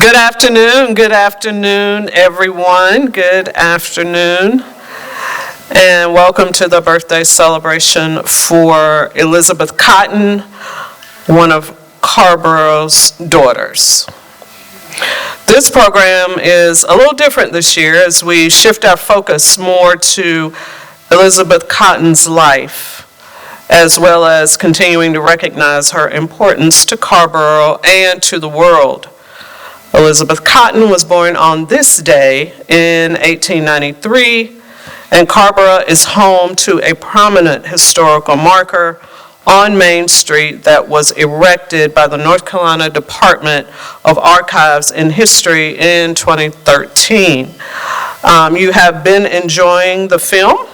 Good afternoon, everyone. Good afternoon. And welcome to the birthday celebration for Elizabeth Cotten, one of Carrboro's daughters. This program is a little different this year as we shift our focus more to Elizabeth Cotten's life, as well as continuing to recognize her importance to Carrboro and to the world. Elizabeth Cotten was born on this day in 1893, and Carrboro is home to a prominent historical marker on Main Street that was erected by the North Carolina Department of Archives and History in 2013. You have been enjoying the film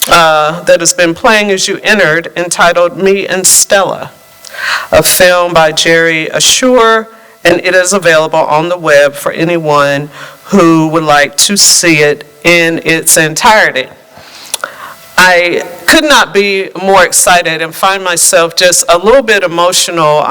that has been playing as you entered, entitled Me and Stella, a film by Jerry Ashur, and it is available on the web for anyone who would like to see it in its entirety. I could not be more excited and find myself just a little bit emotional,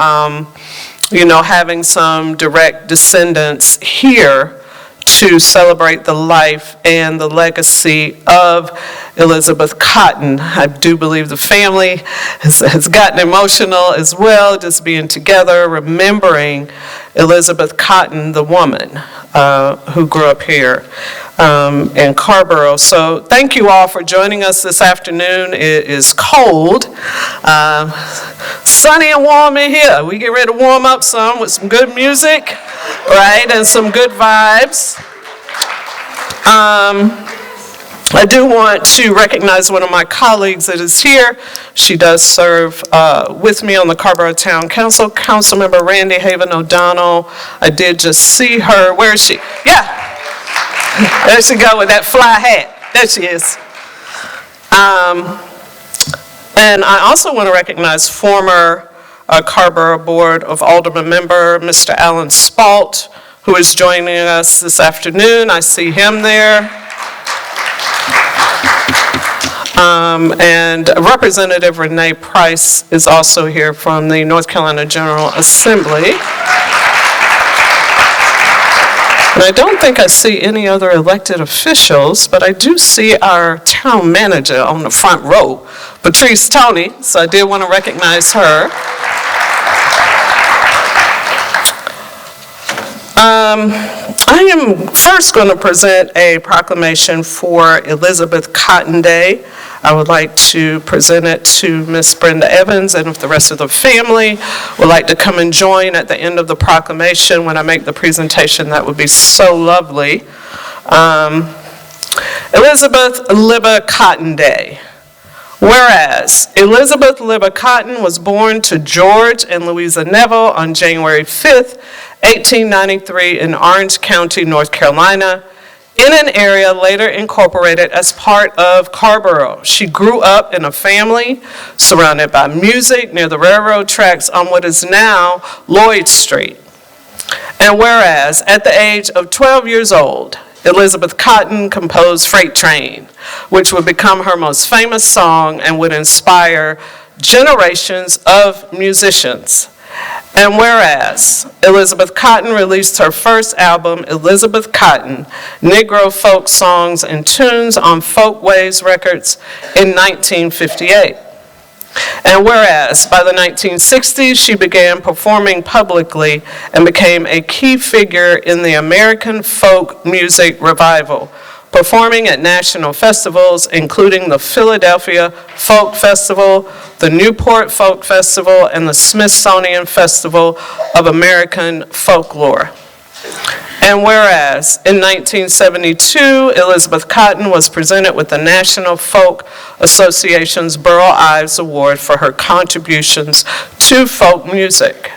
having some direct descendants here to celebrate the life and the legacy of Elizabeth Cotten. I do believe the family has gotten emotional as well, just being together, remembering Elizabeth Cotten, the woman who grew up here in Carrboro. So thank you all for joining us this afternoon. It is cold, sunny and warm in here. We get ready to warm up some with some good music, right, and some good vibes. I do want to recognize one of my colleagues that is here. She does serve with me on the Carrboro Town Council, Council Member Randee Haven-O'Donnell. I did just see her. Where is she? Yeah. There she go with that fly hat. There she is. And I also want to recognize former Carrboro Board of Aldermen member, Mr. Alan Spalt, who is joining us this afternoon. I see him there. And Representative Renée Price is also here from the North Carolina General Assembly. And I don't think I see any other elected officials, but I do see our town manager on the front row, Patrice Toney, so I did want to recognize her. I am first going to present a proclamation for Elizabeth Cotten Day. I would like to present it to Miss Brenda Evans, and if the rest of the family would like to come and join at the end of the proclamation when I make the presentation, that would be so lovely. Elizabeth Libba Cotten Day. Whereas Elizabeth Libba Cotten was born to George and Louisa Neville on January 5th, 1893 in Orange County, North Carolina, in an area later incorporated as part of Carrboro. She grew up in a family surrounded by music near the railroad tracks on what is now Laureate Street. And whereas at the age of 12 years old, Elizabeth Cotten composed Freight Train, which would become her most famous song and would inspire generations of musicians. And whereas Elizabeth Cotten released her first album, Elizabeth Cotten, Negro Folk Songs and Tunes on Folkways Records in 1958. And whereas by the 1960s, she began performing publicly and became a key figure in the American folk music revival, performing at national festivals, including the Philadelphia Folk Festival, the Newport Folk Festival, and the Smithsonian Festival of American Folklore. And whereas in 1972, Elizabeth Cotten was presented with the National Folk Association's Burl Ives Award for her contributions to folk music.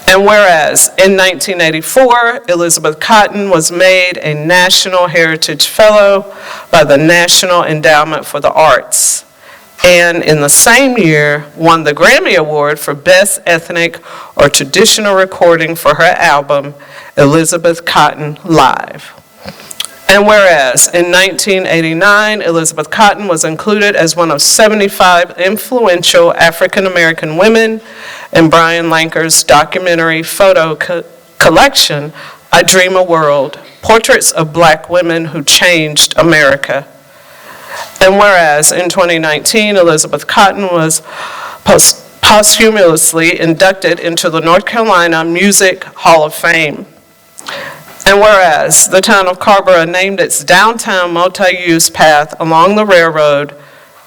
And whereas in 1984, Elizabeth Cotten was made a National Heritage Fellow by the National Endowment for the Arts, and in the same year won the Grammy Award for Best Ethnic or Traditional Recording for her album, Elizabeth Cotten Live. And whereas in 1989, Elizabeth Cotten was included as one of 75 influential African American women in Brian Lanker's documentary photo collection, I Dream a World, Portraits of Black Women Who Changed America. And whereas in 2019, Elizabeth Cotten was posthumously inducted into the North Carolina Music Hall of Fame. And whereas the town of Carrboro named its downtown multi-use path along the railroad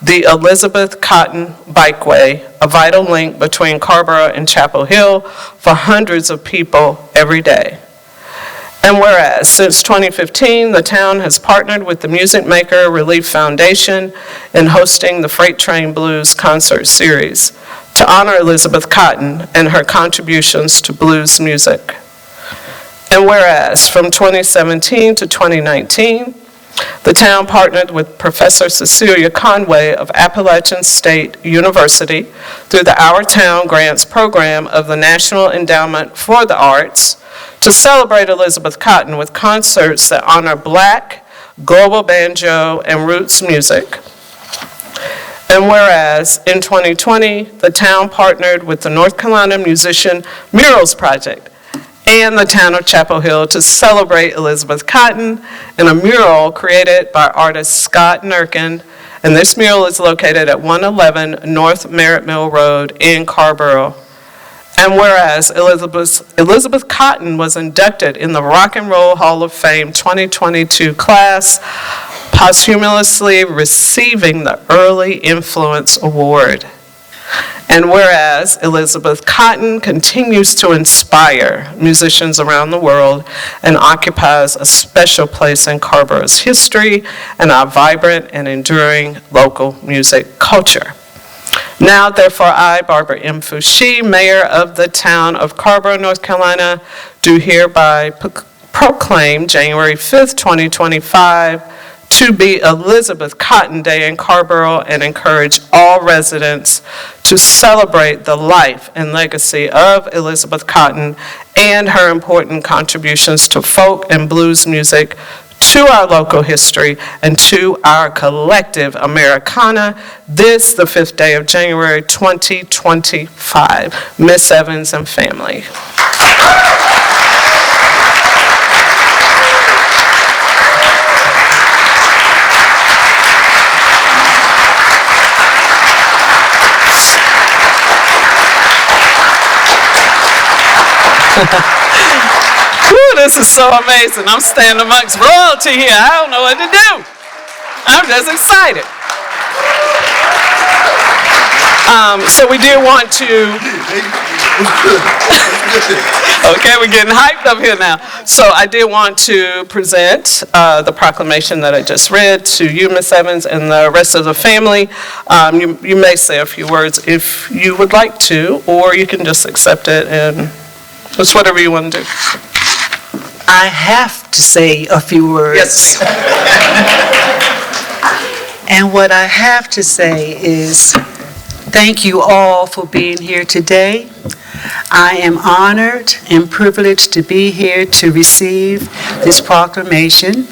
the Elizabeth Cotten Bikeway, a vital link between Carrboro and Chapel Hill for hundreds of people every day. And whereas since 2015, the town has partnered with the Music Maker Relief Foundation in hosting the Freight Train Blues concert series to honor Elizabeth Cotten and her contributions to blues music. And whereas from 2017 to 2019, the town partnered with Professor Cecilia Conway of Appalachian State University through the Our Town Grants program of the National Endowment for the Arts to celebrate Elizabeth Cotten with concerts that honor Black, global banjo, and roots music. And whereas in 2020, the town partnered with the North Carolina Musician Murals Project and the town of Chapel Hill to celebrate Elizabeth Cotten in a mural created by artist Scott Nurkin. And this mural is located at 111 North Merritt Mill Road in Carrboro. And whereas Elizabeth Cotten was inducted in the Rock and Roll Hall of Fame 2022 class, posthumously receiving the Early Influence Award. And whereas Elizabeth Cotten continues to inspire musicians around the world and occupies a special place in Carrboro's history and our vibrant and enduring local music culture. Now, therefore, I, Barbara M. Foushee, Mayor of the town of Carrboro, North Carolina, do hereby proclaim January 5th, 2025 to be Elizabeth Cotten Day in Carrboro and encourage all residents to celebrate the life and legacy of Elizabeth Cotten and her important contributions to folk and blues music, to our local history, and to our collective Americana, this, the 5th day of January, 2025. Miss Evans and family. Whew, this is so amazing. I'm standing amongst royalty here. I don't know what to do. I'm just excited. So we do want to... Okay, we're getting hyped up here now. So I did want to present the proclamation that I just read to you, Miss Evans, and the rest of the family. You may say a few words if you would like to, or you can just accept it and just whatever you want to do. I have to say a few words. Yes. And what I have to say is thank you all for being here today. I am honored and privileged to be here to receive this proclamation.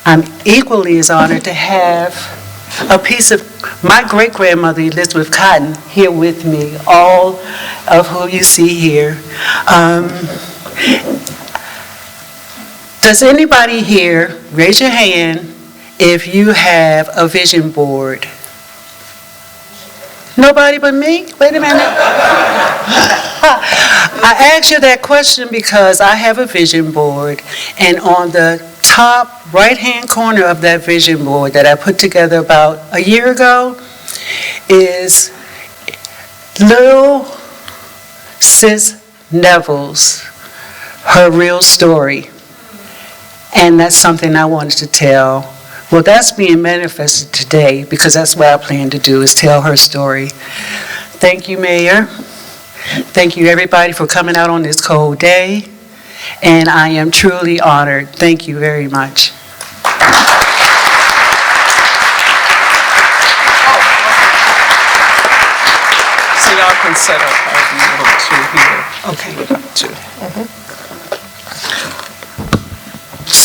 I'm equally as honored to have a piece of my great-grandmother, Elizabeth Cotten, here with me, all of who you see here. Does anybody here, raise your hand if you have a vision board? Nobody but me? Wait a minute. I asked you that question because I have a vision board, and on the top right-hand corner of that vision board that I put together about a year ago is little Sis Neville's, her real story. And that's something I wanted to tell. Well, that's being manifested today because that's what I plan to do, is tell her story. Thank you, Mayor. Thank you, everybody, for coming out on this cold day. And I am truly honored. Thank you very much. So y'all can set up however you want to here. Okay. If you'd like to.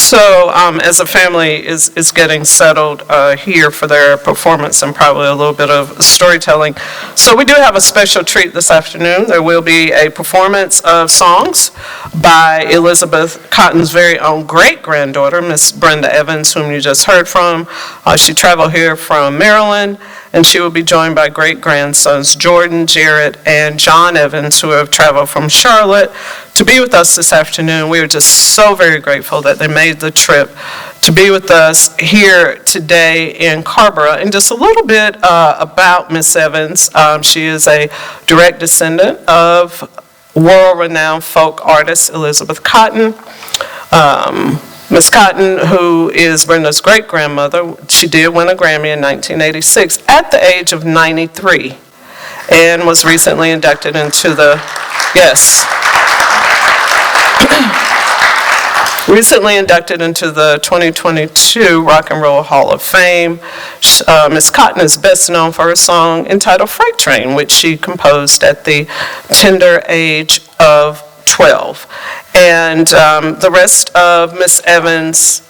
so as a family is getting settled here for their performance and probably a little bit of storytelling. So we do have a special treat this afternoon. There will be a performance of songs by Elizabeth Cotten's very own great-granddaughter, Miss Brenda Evans, whom you just heard from. She traveled here from Maryland, and she will be joined by great-grandsons Jordan, Jared, and John Evans, who have traveled from Charlotte to be with us this afternoon. We are just so very grateful that they made the trip to be with us here today in Carrboro. And just a little bit about Miss Evans. She is a direct descendant of world-renowned folk artist Elizabeth Cotten. Miss Cotten, who is Brenda's great-grandmother, she did win a Grammy in 1986 at the age of 93 and was recently inducted into the, recently inducted into the 2022 Rock and Roll Hall of Fame. Miss Cotten is best known for her song entitled Freight Train, which she composed at the tender age of 12. And the rest of Miss Evans'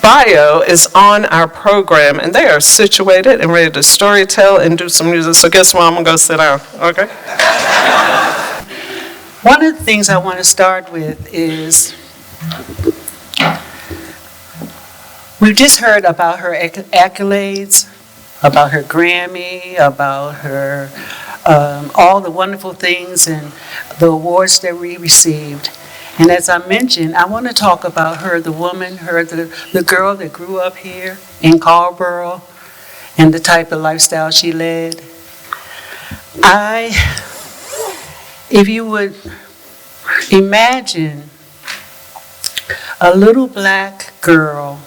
bio is on our program, and they are situated and ready to storytell and do some music. So guess what? I'm going to go sit down, okay? One of the things I want to start with is we've just heard about her accolades, about her Grammy, about her all the wonderful things and the awards that we received. And as I mentioned, I want to talk about her, the woman, the girl that grew up here in Carrboro and the type of lifestyle she led. If you would imagine a little black girl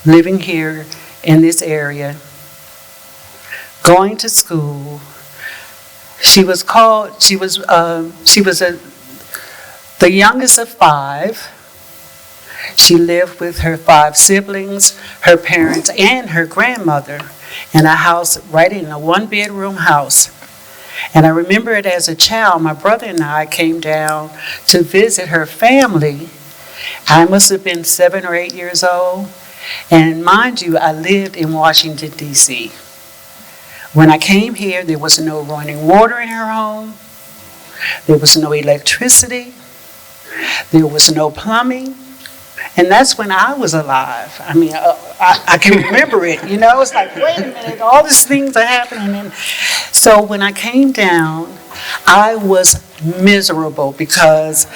living here in this area, going to school. She was the youngest of 5. She lived with her 5 siblings, her parents, and her grandmother in a house right in a 1-bedroom house. And I remember it as a child. My brother and I came down to visit her family. I must have been 7 or 8 years old. And mind you, I lived in Washington, D.C. When I came here, there was no running water in her home. There was no electricity. There was no plumbing. And that's when I was alive. I mean, I can remember it, you know? It's like, wait a minute, all these things are happening. And so when I came down, I was miserable because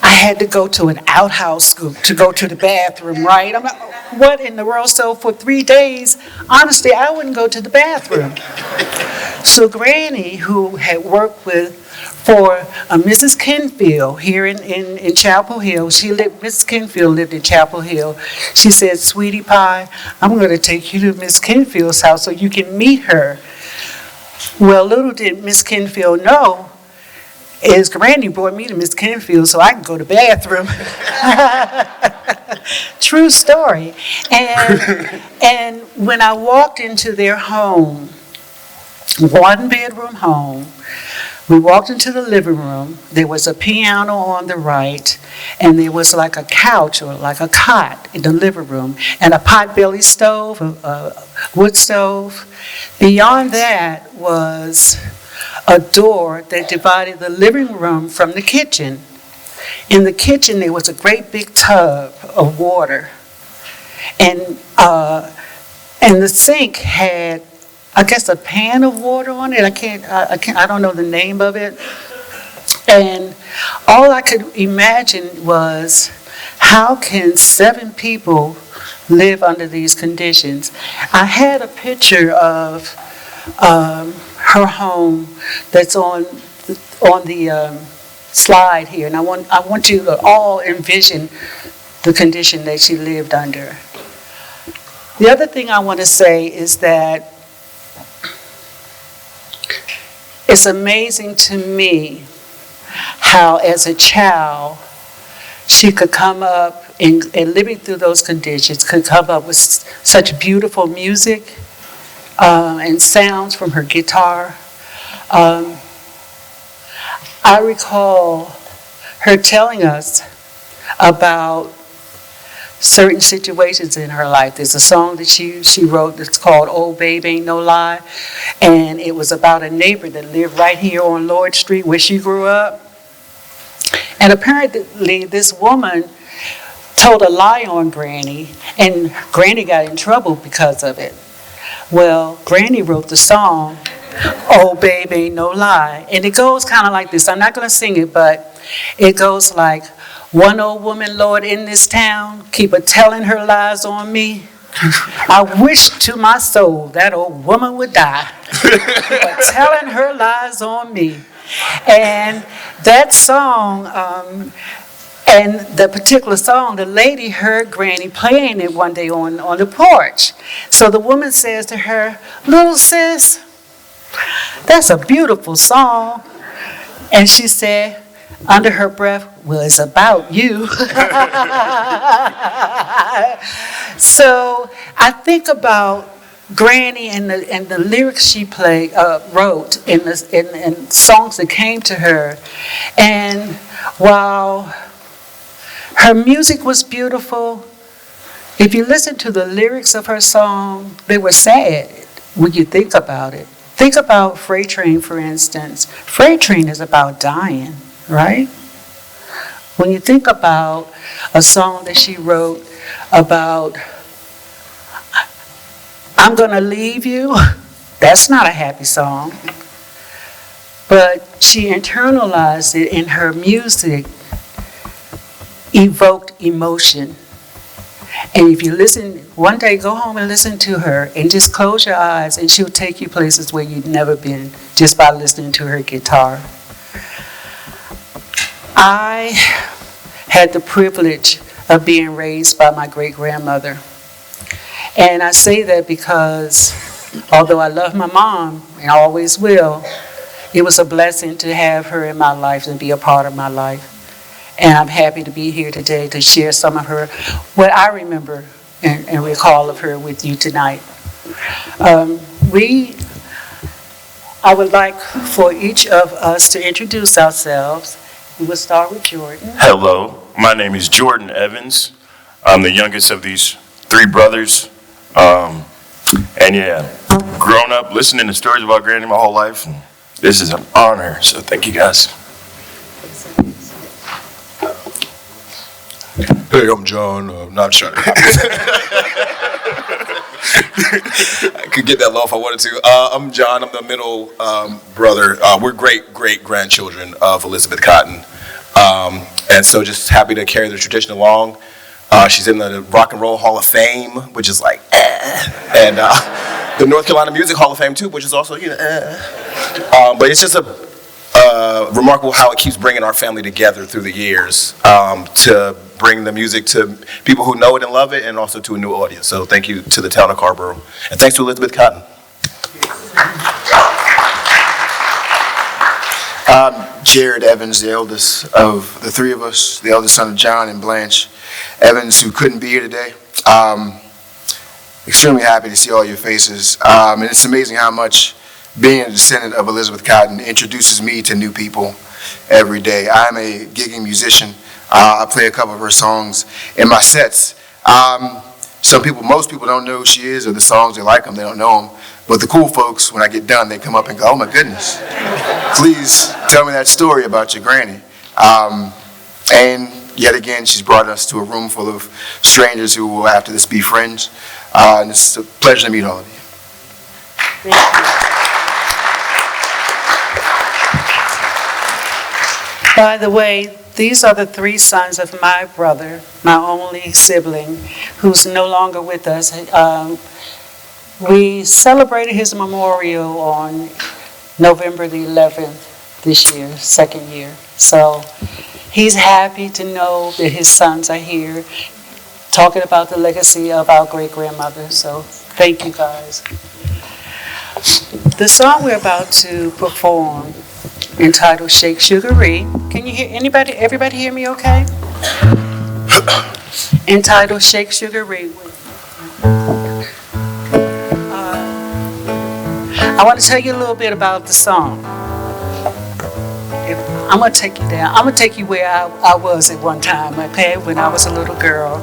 I had to go to an outhouse to go to the bathroom, right? I'm like, what in the world? So for 3 days, honestly, I wouldn't go to the bathroom. So Granny, who had worked for Mrs. Kenfield here in Chapel Hill. Mrs. Kenfield lived in Chapel Hill. She said, "Sweetie pie, I'm going to take you to Miss Kenfield's house so you can meet her." Well, little did Miss Kenfield know is Granny brought me to Miss Kenfield so I can go to the bathroom. True story. And when I walked into their home, 1-bedroom home, we walked into the living room. There was a piano on the right, and there was like a couch or like a cot in the living room, and a pot-belly stove, a wood stove. Beyond that was a door that divided the living room from the kitchen. In the kitchen, there was a great big tub of water, and the sink had, I guess, a pan of water on it. I don't know the name of it. And all I could imagine was, how can 7 people live under these conditions? I had a picture of her home that's on the slide here, and I want you to all envision the condition that she lived under. The other thing I want to say is that it's amazing to me how, as a child, she could come up and living through those conditions, could come up with such beautiful music and sounds from her guitar. I recall her telling us about certain situations in her life. There's a song that she wrote that's called "Old Babe Ain't No Lie," and it was about a neighbor that lived right here on Laureate Street where she grew up. And apparently this woman told a lie on Granny, and Granny got in trouble because of it. Well, Granny wrote the song, "Old Babe Ain't No Lie," and it goes kind of like this. I'm not going to sing it, but it goes like, "One old woman, Lord, in this town, keep a-telling her lies on me. I wish to my soul that old woman would die. Keep a-telling her lies on me." And that song, and the particular song, the lady heard Granny playing it one day on the porch. So the woman says to her, "Little sis, that's a beautiful song." And she said, under her breath, "Well, it's about you." So I think about Granny and the lyrics she wrote in songs that came to her. And while her music was beautiful, if you listen to the lyrics of her song, they were sad when you think about it. Think about Fray Train, for instance. Fray Train is about dying, right? When you think about a song that she wrote about, "I'm gonna leave you," that's not a happy song. But she internalized it in her music, evoked emotion. And if you listen, one day go home and listen to her and just close your eyes and she'll take you places where you've never been just by listening to her guitar. I had the privilege of being raised by my great-grandmother. And I say that because although I love my mom and always will, it was a blessing to have her in my life and be a part of my life. And I'm happy to be here today to share some of her, what I remember and recall of her with you tonight. I would like for each of us to introduce ourselves. We will start with Jordan. Hello, my name is Jordan Evans. I'm the youngest of these three brothers. And yeah, grown up listening to stories about Granny my whole life. And this is an honor, so thank you guys. Hey, I'm John. Not sure. I could get that low if I wanted to. I'm John. I'm the middle brother. We're great-grandchildren of Elizabeth Cotten. And so just happy to carry the tradition along. She's in the Rock and Roll Hall of Fame, which is like, and the North Carolina Music Hall of Fame too, which is also, but it's just remarkable how it keeps bringing our family together through the years to bring the music to people who know it and love it, and also to a new audience. So thank you to the town of Carrboro, and thanks to Elizabeth Cotten. Jared Evans, the eldest of the three of us, the eldest son of John and Blanche Evans, who couldn't be here today. Extremely happy to see all your faces. And it's amazing how much being a descendant of Elizabeth Cotten introduces me to new people every day. I'm a gigging musician. I play a couple of her songs in my sets. Most people don't know who she is or the songs, they like them, they don't know them. But the cool folks, when I get done, they come up and go, "Oh my goodness, please tell me that story about your granny." And yet again, she's brought us to a room full of strangers who will after this be friends. And it's a pleasure to meet all of you. Thank you. By the way, these are the three sons of my brother, my only sibling, who's no longer with us. We celebrated his memorial on November the 11th this year, second year. So he's happy to know that his sons are here, talking about the legacy of our great-grandmother. So thank you guys. The song we're about to perform, entitled "Shake Sugaree." Can you hear everybody hear me okay? Entitled "Shake Sugaree." I want to tell you a little bit about the song. I'm going to take you down. I'm going to take you where I was at one time, okay, when I was a little girl.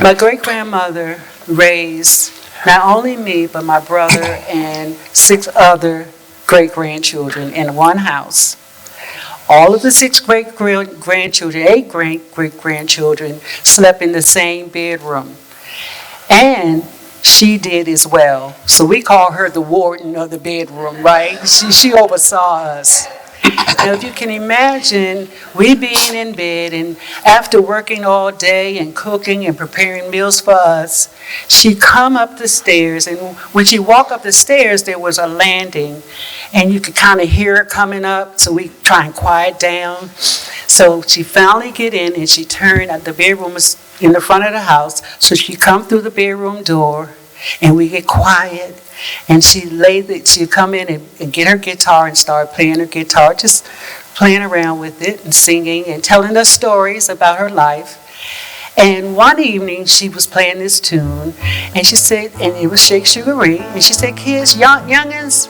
My great-grandmother raised not only me, but my brother and 6 other great-grandchildren in one house. All of the 6 great-grandchildren, 8 great-grandchildren, slept in the same bedroom. And she did as well. So we call her the warden of the bedroom, right? She oversaw us. Now, if you can imagine, we being in bed, and after working all day and cooking and preparing meals for us, she'd come up the stairs, and when she walked up the stairs, there was a landing, and you could kind of hear her coming up, so we try and quiet down. So she finally get in, and she turned, the bedroom was in the front of the house, so she come through the bedroom door, and we get quiet. And she'd come in and get her guitar and start playing her guitar, just playing around with it and singing and telling us stories about her life. And one evening she was playing this tune, and she said, and it was Shake Sugaree, and she said, kids, youngins,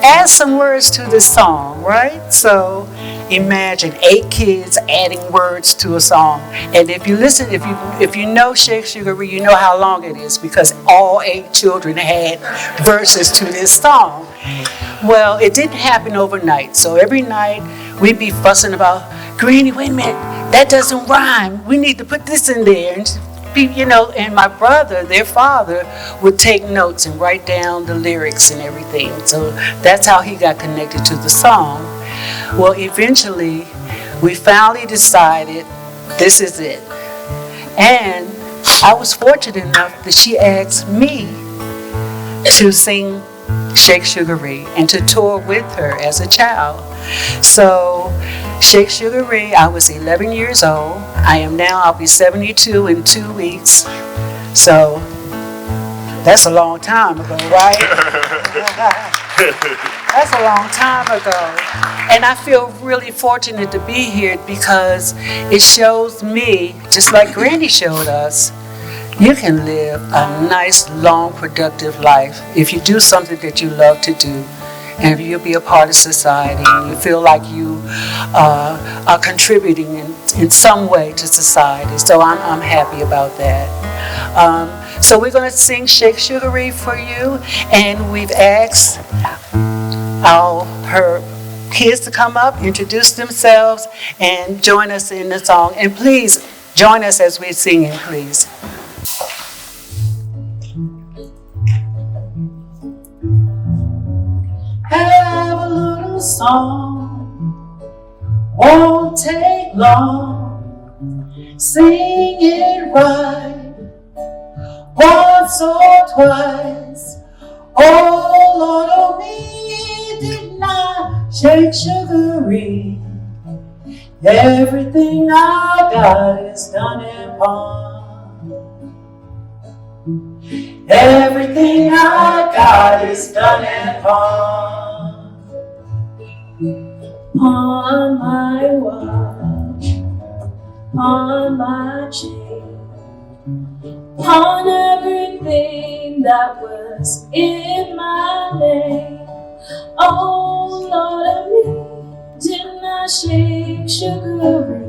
add some words to this song, right? So imagine 8 kids adding words to a song. And if you listen, if you know Shake Sugaree, you know how long it is, because all 8 children had verses to this song. Well, it didn't happen overnight. So every night we'd be fussing about, Granny, wait a minute, that doesn't rhyme. We need to put this in there. And my brother, their father, would take notes and write down the lyrics and everything. So that's how he got connected to the song. Well, eventually, we finally decided this is it. And I was fortunate enough that she asked me to sing Shake Sugaree and to tour with her as a child. So Shake Sugaree, I was 11 years old. I'll be 72 in 2 weeks. So that's a long time ago, right? That's a long time ago. And I feel really fortunate to be here because it shows me, just like Granny showed us, you can live a nice, long, productive life if you do something that you love to do. And if you'll be a part of society and you feel like you are contributing in some way to society. So I'm happy about that. So we're going to sing Shake Sugaree for you. And we've asked her kids to come up, introduce themselves, and join us in the song. And please join us as we're singing, please. Have a little song, won't take long. Sing it right, once or twice. Oh Lord, oh me, did not Shake Sugaree. Everything I got is done in pawn. Everything I got is done in pawn. On my watch, on my chain, on everything that was in my name. Oh Lord of me, didn't I shake Sugaree?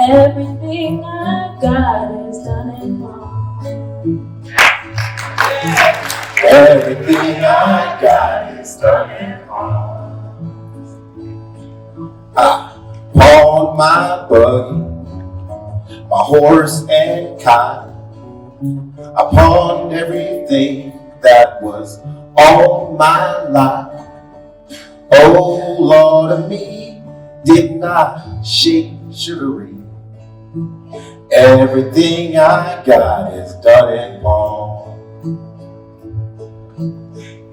Everything I got is done in pawn. Everything I got is done in pawn. Pawned my buggy, my horse and cot. I pawned everything that was on my lot. Oh Lord of me, didn't I shake Sugaree? Everything I got is done in pawn.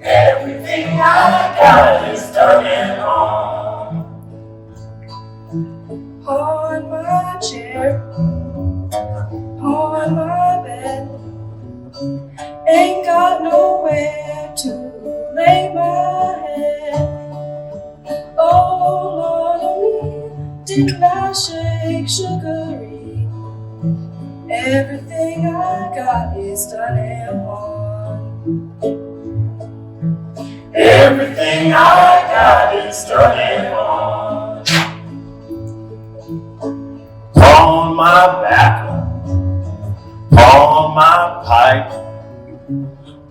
Everything I got is done in pawn. On my chair, on my bed, ain't got nowhere to lay my head. Oh Lord of me, didn't I shake Sugaree? Everything I got is done in pawn. Everything I got is done in pawn. On my back, pipe,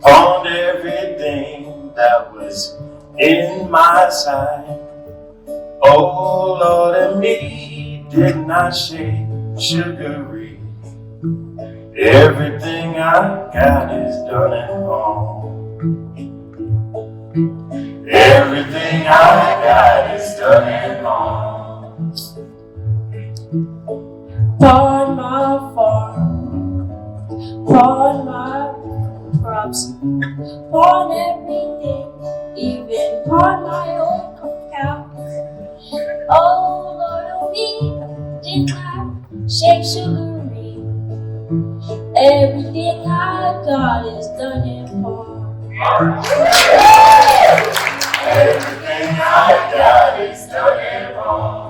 pawned everything that was in my sight. Oh Lord, and me did not shake sugary. Everything I got is done at home. Everything I got is done at home. Pawn my farm, pawn my crops, pawn everything, even pawn my old cow. Oh Lord, oh me, did not shake sugary. Everything I got is done in pawn. Everything I got is done and wrong.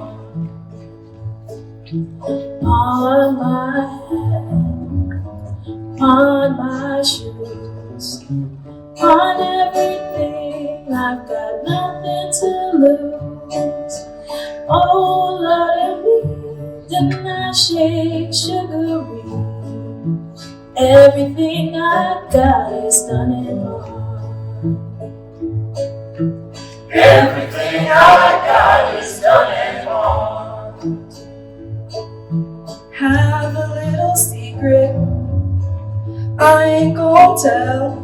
Pawn my hat, pawn my shoes, pawn everything, I've got nothing to lose. Oh Lord, and me did not shake sugary. Everything I got is done in pawn. Everything I got is done and wrong. Have a little secret I ain't gonna tell.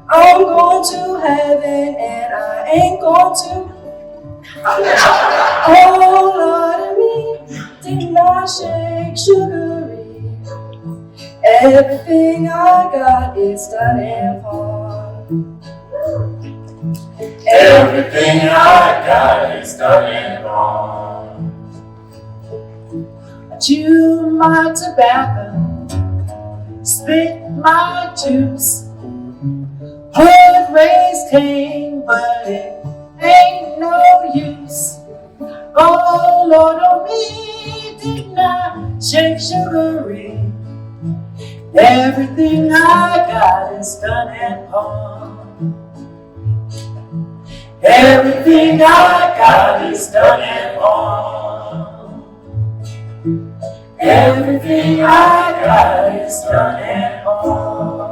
I'm going to heaven and I ain't going to. Oh Lord, and me did not shake sugary. Everything I got is done and pawn. Everything I got is done and wrong. Chew my tobacco, spit my juice, hood raised Cain, but it ain't no use. Oh Lord, oh me did not shake sugary. Everything I got is done and pawn. Everything I got is done and wrong. Everything I got is done and wrong.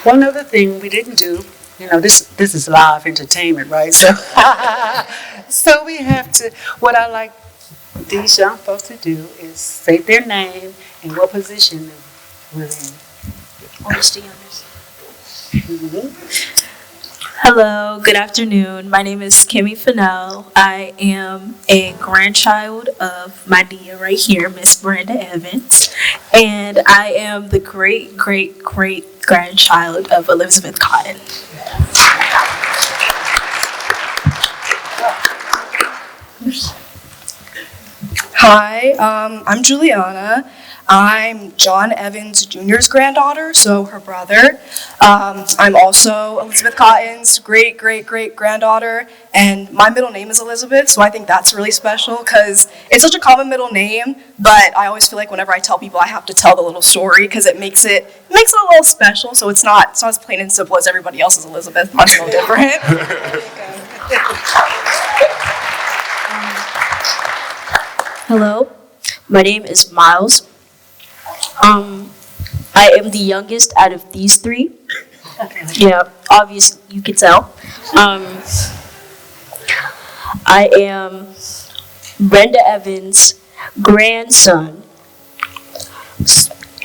One other thing we didn't do, this is live entertainment, right? So, so we have to, what I like these young folks to do is say their name and what position they're in. Hello, good afternoon. My name is Kemi Fennell. I am a grandchild of my dear right here, Miss Brenda Evans, and I am the great-great-great-grandchild of Elizabeth Cotten. Hi, I'm Julianna. I'm John Evans Jr.'s granddaughter, so her brother. I'm also Elizabeth Cotten's great-great-great-granddaughter, and my middle name is Elizabeth, so I think that's really special because it's such a common middle name, but I always feel like whenever I tell people I have to tell the little story because it makes it a little special, so it's not as plain and simple as everybody else's Elizabeth. Mine's a little different. Hello, my name is Myles. I am the youngest out of these three. Yeah, obviously you can tell. I am Brenda Evans' grandson,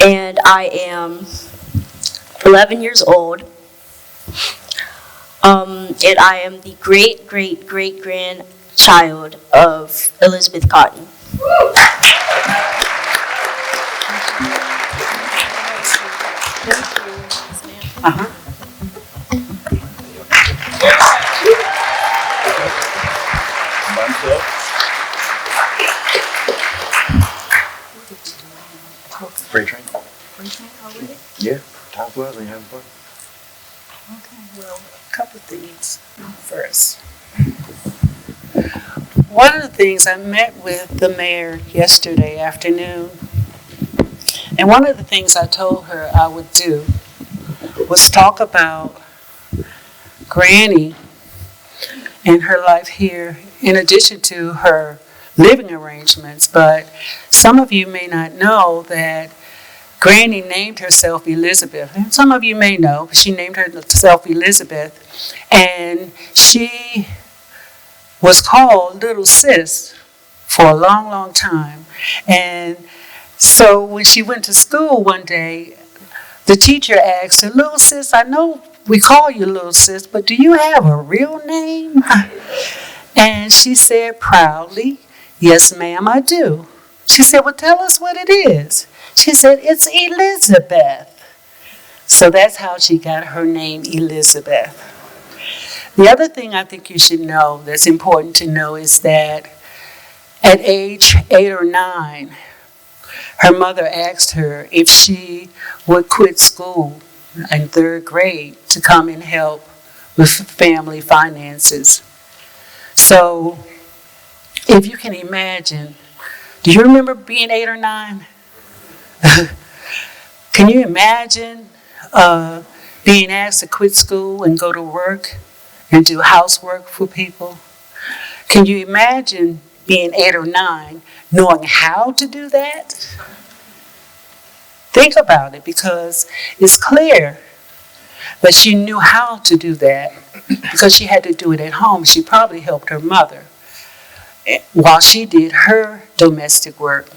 and I am 11 years old. And I am the great-great-great-grandchild of Elizabeth Cotten. Freight train? Yeah, time flies when you're having fun. Okay, well, a couple of things first. One of the things, I met with the mayor yesterday afternoon, And one of the things I told her I would do was talk about Granny and her life here, in addition to her living arrangements. But some of you may not know that Granny named herself Elizabeth. And some of you may know, but she named herself Elizabeth. And she was called Little Sis for a long, long time. And so when she went to school one day, the teacher asked her, "Little Sis, I know we call you Little Sis, but do you have a real name?" And she said proudly, "Yes, ma'am, I do." She said, "Well, tell us what it is." She said, "It's Elizabeth." So that's how she got her name, Elizabeth. The other thing I think you should know that's important to know is that at age 8 or 9, her mother asked her if she would quit school in 3rd grade to come and help with family finances. So if you can imagine, do you remember being 8 or 9? Can you imagine being asked to quit school and go to work and do housework for people? Can you imagine being 8 or 9 knowing how to do that? Think about it, because it's clear that she knew how to do that because she had to do it at home. She probably helped her mother while she did her domestic work.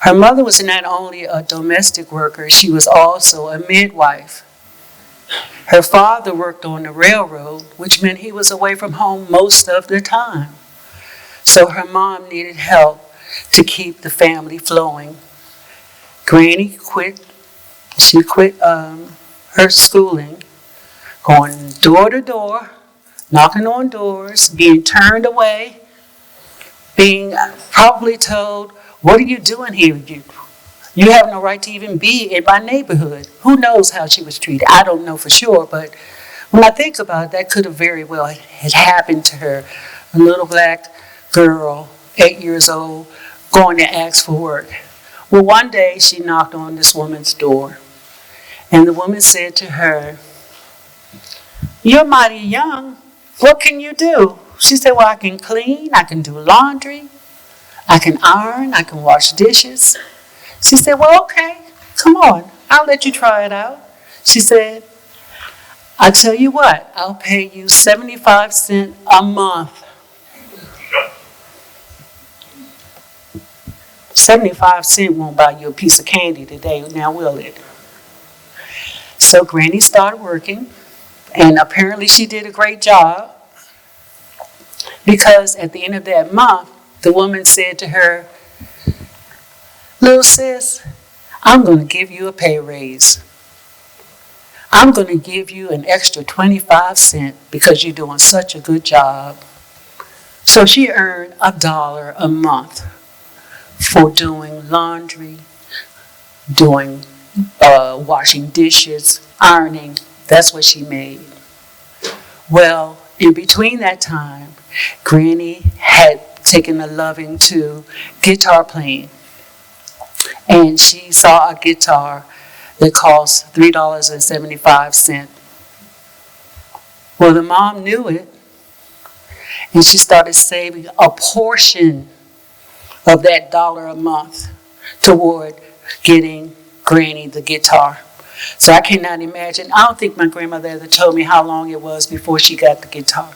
Her mother was not only a domestic worker, she was also a midwife. Her father worked on the railroad, which meant he was away from home most of the time. So her mom needed help to keep the family flowing. Granny quit her schooling, going door to door, knocking on doors, being turned away, being probably told, "What are you doing here? You have no right to even be in my neighborhood." Who knows how she was treated? I don't know for sure, but when I think about it, that could have very well had happened to her. A little black girl, 8 years old, going to ask for work. Well, one day she knocked on this woman's door, and the woman said to her, "You're mighty young. What can you do?" She said, "Well, I can clean, I can do laundry, I can iron, I can wash dishes." She said, "Well, okay, come on, I'll let you try it out." She said, "I tell you what, I'll pay you 75 cents a month." 75 cents won't buy you a piece of candy today, now will it? So Granny started working, and apparently she did a great job, because at the end of that month, the woman said to her, "Little sis, I'm going to give you a pay raise. I'm going to give you an extra 25 cents because you're doing such a good job." So she earned $1 a month for doing laundry, doing washing dishes, ironing. That's what she made. Well, in between that time, Granny had taken a loving to guitar playing. And she saw a guitar that cost $3.75. Well, the mom knew it, and she started saving a portion of that $1 a month toward getting Granny the guitar. So I cannot imagine. I don't think my grandmother ever told me how long it was before she got the guitar.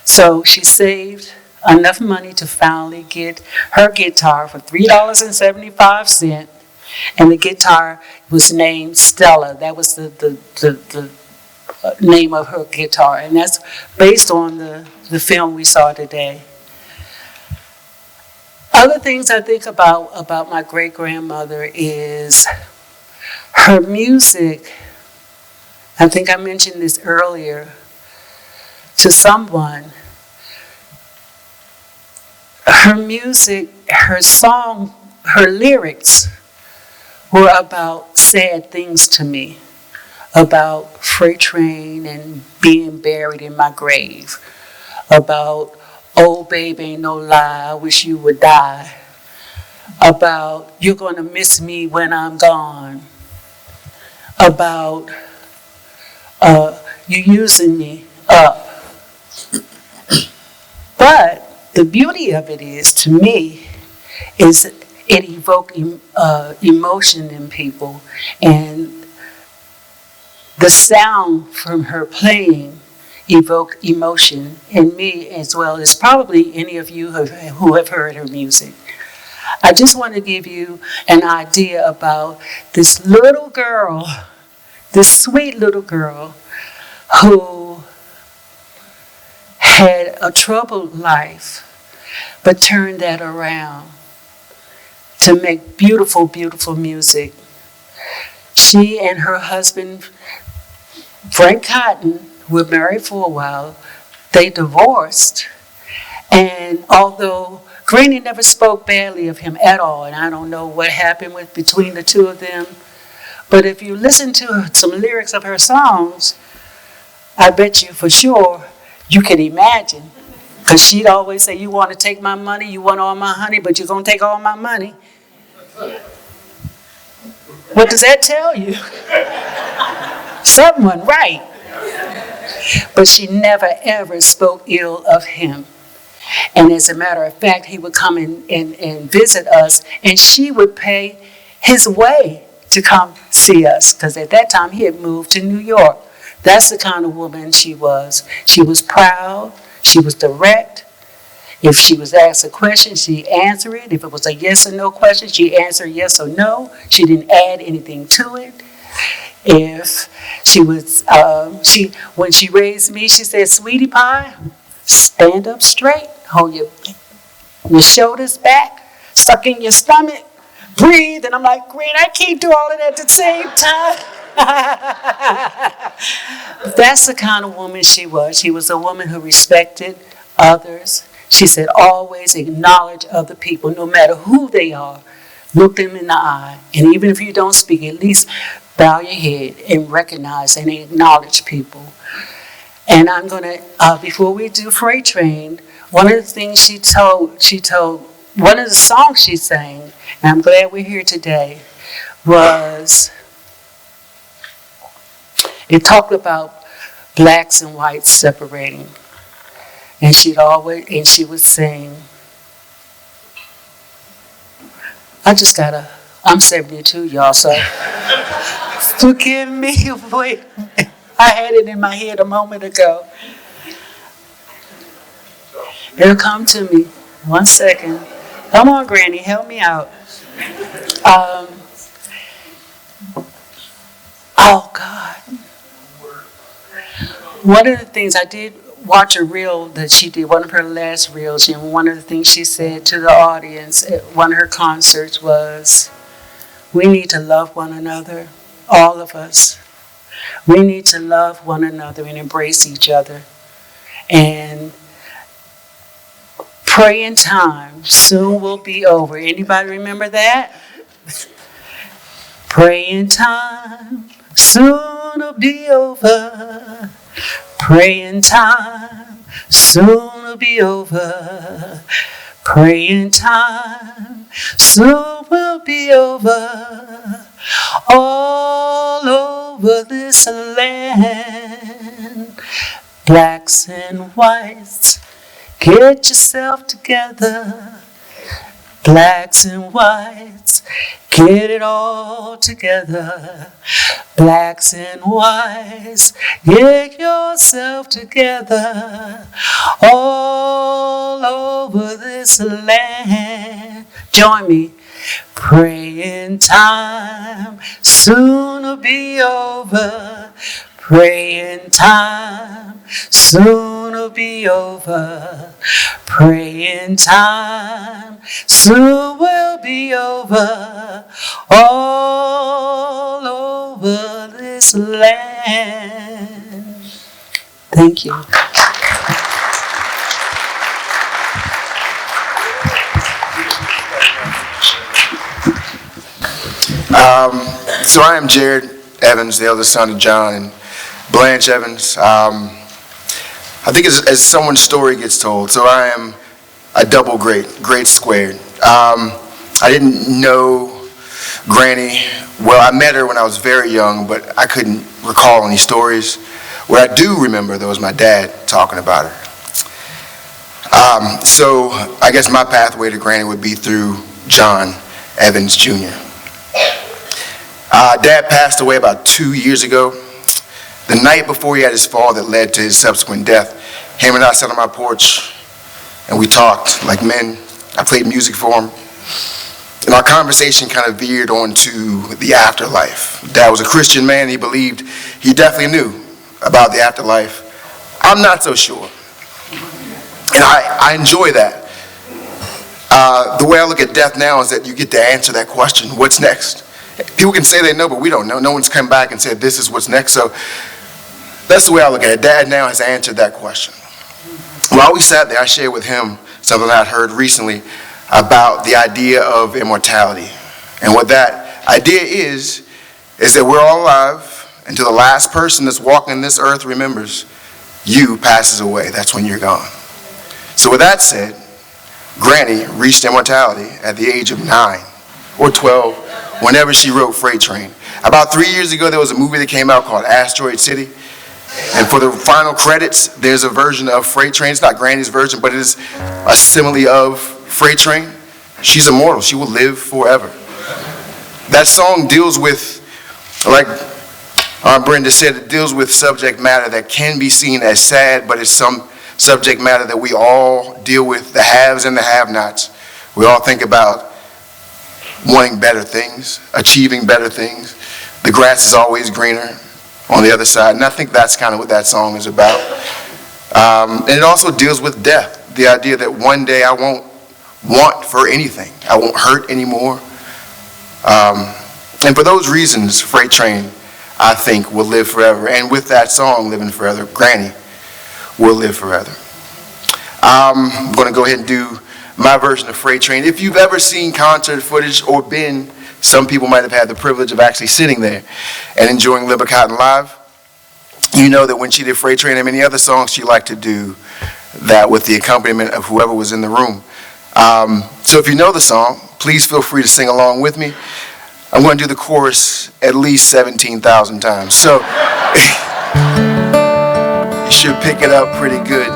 So she saved enough money to finally get her guitar for $3.75, and the guitar was named Stella. That was the name of her guitar, and that's based on the film we saw today. Other things I think about my great-grandmother is her music. I think I mentioned this earlier to someone. Her music, her song, her lyrics were about sad things to me, about freight train and being buried in my grave, about "Oh, babe, ain't no lie, I wish you would die," about you're going to miss me when I'm gone, about you using me up. But the beauty of it is, to me, is it evoked emotion in people, and the sound from her playing evoked emotion in me as well as probably any of you who have heard her music. I just want to give you an idea about this little girl, this sweet little girl who had a troubled life, but turned that around to make beautiful, beautiful music. She and her husband, Frank Cotten, were married for a while. They divorced. And although Granny never spoke badly of him at all, and I don't know what happened between the two of them, but if you listen to some lyrics of her songs, I bet you for sure you can imagine. Because she'd always say, you want to take my money, you want all my honey, but you're going to take all my money. What does that tell you? Someone, right? But she never ever spoke ill of him. And as a matter of fact, he would come and visit us, and she would pay his way to come see us, because at that time he had moved to New York. That's the kind of woman she was. She was proud. She was direct. If she was asked a question, she answered it. If it was a yes or no question, she answered yes or no. She didn't add anything to it. If she was, when she raised me, she said, "Sweetie pie, stand up straight, hold your shoulders back, suck in your stomach, breathe." And I'm like, "Green, I can't do all of that at the same time." That's the kind of woman she was. She was a woman who respected others. She said, always acknowledge other people, no matter who they are. Look them in the eye. And even if you don't speak, at least bow your head and recognize and acknowledge people. And I'm going to, before we do Freight Train, one of the things she told, one of the songs she sang, and I'm glad we're here today, was, it talked about blacks and whites separating. And she would sing, I'm 72, y'all, so forgive me, wait, I had it in my head a moment ago. It'll come to me, 1 second. Come on, Granny, help me out. Oh, God. One of the things, I did watch a reel that she did, one of her last reels, and one of the things she said to the audience at one of her concerts was, we need to love one another, all of us. We need to love one another and embrace each other. And praying time soon will be over. Anybody remember that? Praying time soon will be over. Praying time soon will be over. Praying time soon will be over. All over this land, blacks and whites, get yourself together. Blacks and whites, get it all together. Blacks and whites, get yourself together. All over this land. Join me. Praying time soon will be over. Praying time soon will be over. Praying time soon will be over. All over this land. Thank you. So I am Jared Evans, the eldest son of John and Blanche Evans. I think as someone's story gets told, so I am a double great squared. I didn't know Granny. Well, I met her when I was very young, but I couldn't recall any stories. What I do remember, though, is my dad talking about her. So I guess my pathway to Granny would be through John Evans Jr. Dad passed away about 2 years ago. The night before he had his fall that led to his subsequent death, him and I sat on my porch and we talked like men. I played music for him. And our conversation kind of veered onto the afterlife. Dad was a Christian man. He believed, he definitely knew about the afterlife. I'm not so sure. And I enjoy that. The way I look at death now is that you get to answer that question, what's next? People can say they know, but we don't know. No one's come back and said this is what's next. So that's the way I look at it. Dad now has answered that question. While we sat there, I shared with him something I'd heard recently about the idea of immortality. And what that idea is that we're all alive until the last person that's walking this earth remembers you passes away. That's when you're gone. So with that said, Granny reached immortality at the age of 9 or 12, whenever she wrote Freight Train. About 3 years ago, there was a movie that came out called Asteroid City. And for the final credits, there's a version of Freight Train. It's not Granny's version, but it is a simile of Freight Train. She's immortal. She will live forever. That song deals with, like Brenda said, it deals with subject matter that can be seen as sad, but it's some subject matter that we all deal with, the haves and the have-nots. We all think about wanting better things, achieving better things. The grass is always greener on the other side. And I think that's kind of what that song is about. And it also deals with death, the idea that one day I won't want for anything. I won't hurt anymore. And for those reasons, Freight Train, I think, will live forever. And with that song, Living Forever, Granny will live forever. I'm going to go ahead and do my version of Freight Train. If you've ever seen concert footage or been, some people might have had the privilege of actually sitting there and enjoying Elizabeth Cotten live. You know that when she did Freight Train and many other songs, she liked to do that with the accompaniment of whoever was in the room. So if you know the song, please feel free to sing along with me. I'm going to do the chorus at least 17,000 times. So you should pick it up pretty good.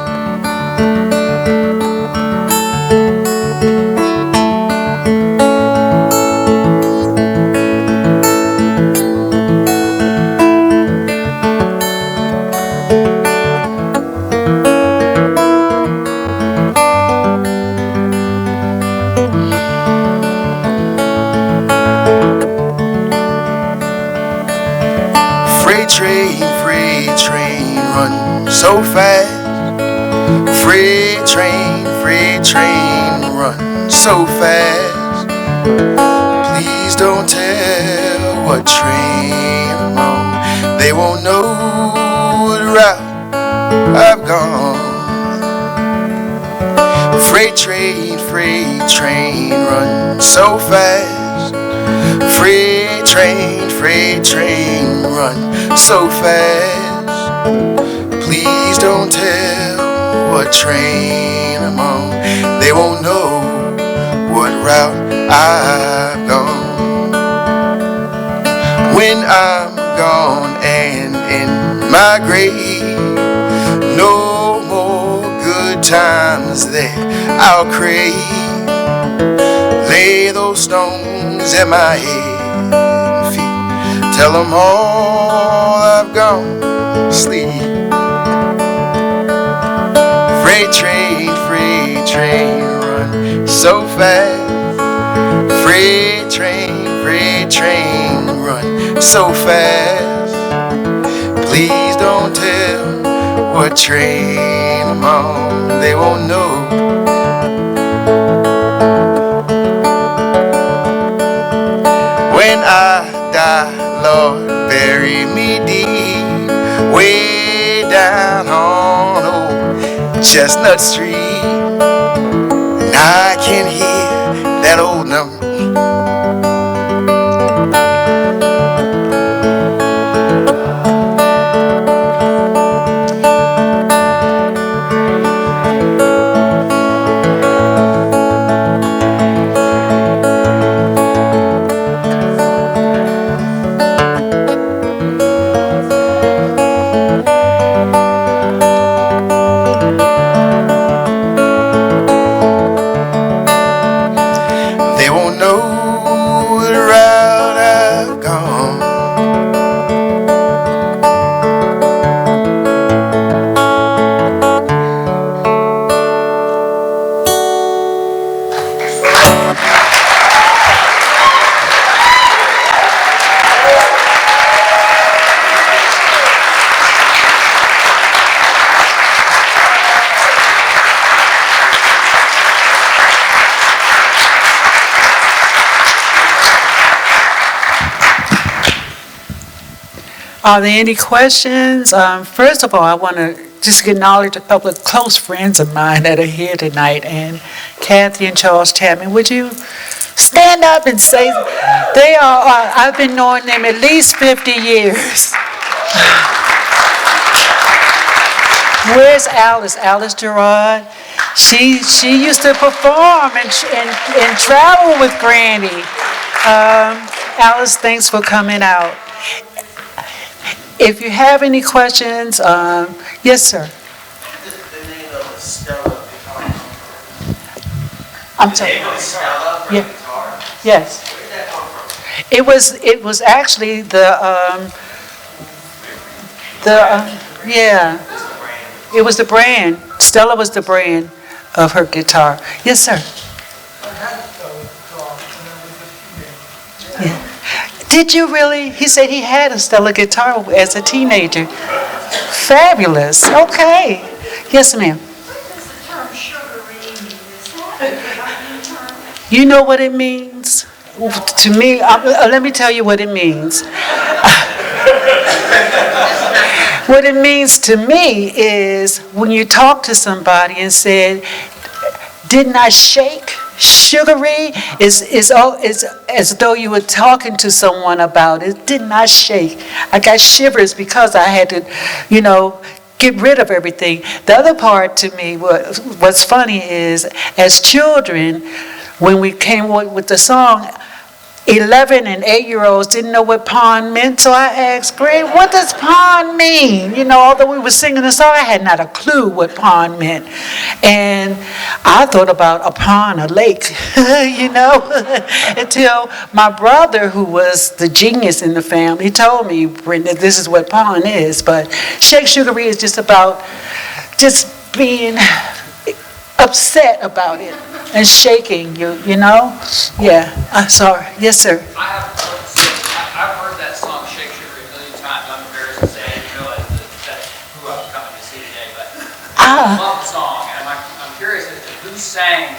Freight train, run so fast. Freight train, run so fast. Please don't tell what train I'm on. They won't know what route I've gone. Freight train, run so fast. Freight train, run so fast. Please don't tell what train I'm on. They won't know what route I've gone. When I'm gone and in my grave, no more good times there I'll crave. Lay those stones at my head and feet. Tell them all I've gone to sleep. Freight train, run so fast. Freight train, run so fast. Please don't tell what train I'm on. They won't know. When I die, Lord, bury me deep, way down on old Chestnut Street. And I can hear that old number. Are there any questions? First of all, I want to just acknowledge a couple of close friends of mine that are here tonight. And Kathy and Charles Chapman, would you stand up and say, they are, I've been knowing them at least 50 years. Where's Alice? Alice Gerrard. She used to perform and travel with Granny. Alice, thanks for coming out. If you have any questions, yes, sir. The name of Stella guitar. I'm sorry. The name of Stella Yeah. guitar. Yes. Where did that come from? It was actually yeah. It was the brand. Stella was the brand of her guitar. Yes, sir. Yeah. Did you really? He said he had a Stella guitar as a teenager. Fabulous. Okay. Yes, ma'am. You know what it means? To me, let me tell you what it means. What it means to me is when you talk to somebody and said, didn't I shake? Sugary is as though you were talking to someone about it. Didn't I shake? I got shivers because I had to, get rid of everything. The other part to me, what's funny is, as children, when we came with the song, 11 and 8-year-olds didn't know what pond meant, so I asked, Greg, what does pond mean? Although we were singing the song, I had not a clue what pond meant. And I thought about a pond, a lake, until my brother, who was the genius in the family, told me, Brenda, this is what pond is. But shake sugary is just about just being upset about it and shaking, Yeah, I'm sorry. Yes, sir. I've heard that song, Shake Sugar, a million times. I'm embarrassed to say I didn't realize that's who I was coming to see today, but I love the song, and I'm curious as to who sang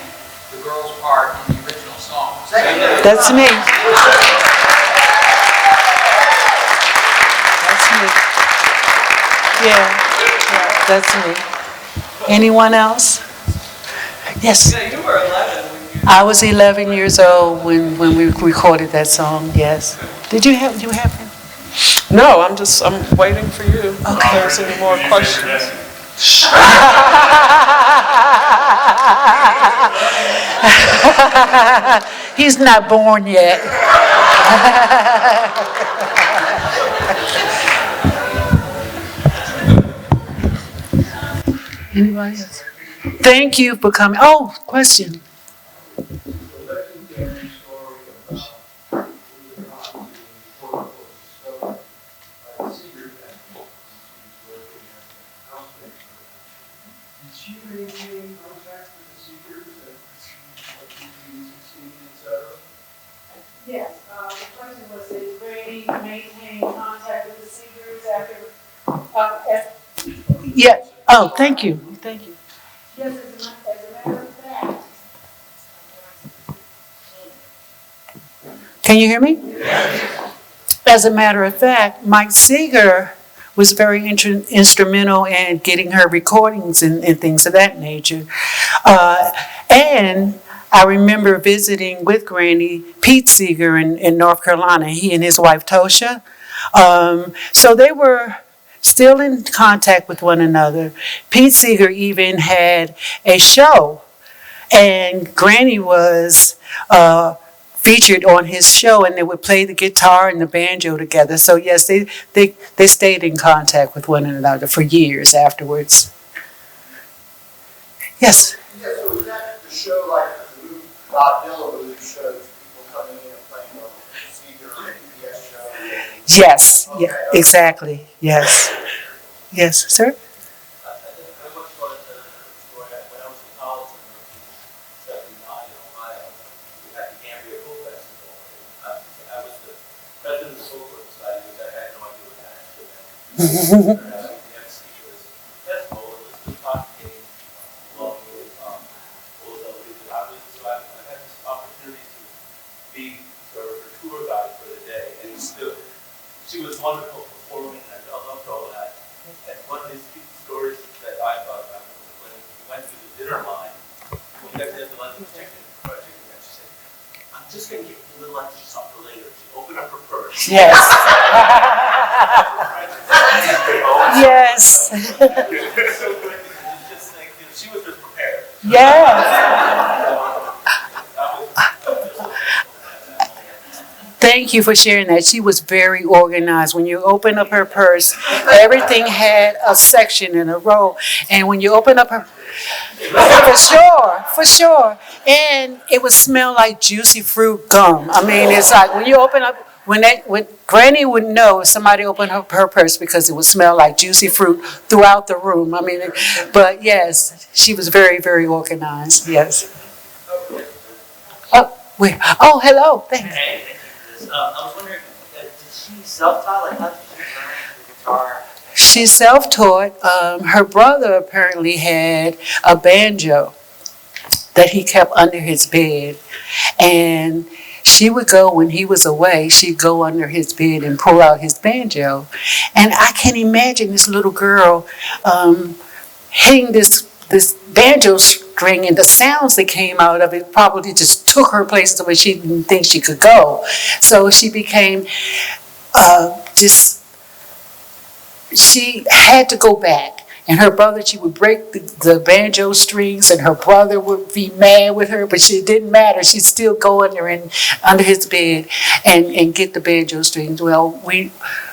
the girl's part in the original song. That's me. That's me. Yeah, that's me. Anyone else? Yes. You were 11 when you... I was 11 years old when we recorded that song, yes. Do you have him? No, I'm waiting for you. If there's any more questions. He's not born yet. Anybody else? Thank you for coming. Oh, question. Yes, the question was, did Brady maintain contact with the Seegers after? Yeah. Oh, thank you. Thank you. Yes, as a matter of fact. Can you hear me? As a matter of fact, Mike Seeger was very instrumental in getting her recordings and things of that nature. And I remember visiting with Granny Pete Seeger in North Carolina, he and his wife Tosha. So they were still in contact with one another. Pete Seeger even had a show, and Granny was featured on his show, and they would play the guitar and the banjo together. So yes, they stayed in contact with one another for years afterwards. Yes? Yeah, so was that the show like the Bob Dylan shows, people coming in and playing on the Seeger or PBS show? Yes, okay. Yeah, exactly, yes. Yes, sir? I once saw it when I was in college in 1979 in Ohio. We had the Cambria Folk Festival. I was the president of the Folk Society, which I had no idea what that actually meant. The MC was festival. It was the top game along with all the delegates. So I had this opportunity to be sort of her tour guide for the day. And she was wonderful performing the legislative project, and she said, I'm just going to give you a little extra something later. She opened up her purse. Yes. Yes. She was just prepared. Yes. Thank you for sharing that. She was very organized. When you open up her purse, everything had a section in a row. And when you open up her, for sure. And it would smell like juicy fruit gum. I mean, it's like when you open up, when Granny would know if somebody opened up her purse because it would smell like juicy fruit throughout the room. I mean, but yes, she was very, very organized. Yes. Oh, hello. Thanks. Hey, thank you for this. I was wondering, did she self-taught? Like, how did she learn the guitar? She's self-taught. Her brother apparently had a banjo that he kept under his bed. And she would go, when he was away, she'd go under his bed and pull out his banjo. And I can imagine this little girl hitting this banjo string, and the sounds that came out of it probably just took her places where she didn't think she could go. So she became she had to go back. And her brother, she would break the banjo strings, and her brother would be mad with her, but it didn't matter. She'd still go under his bed and get the banjo strings. Well,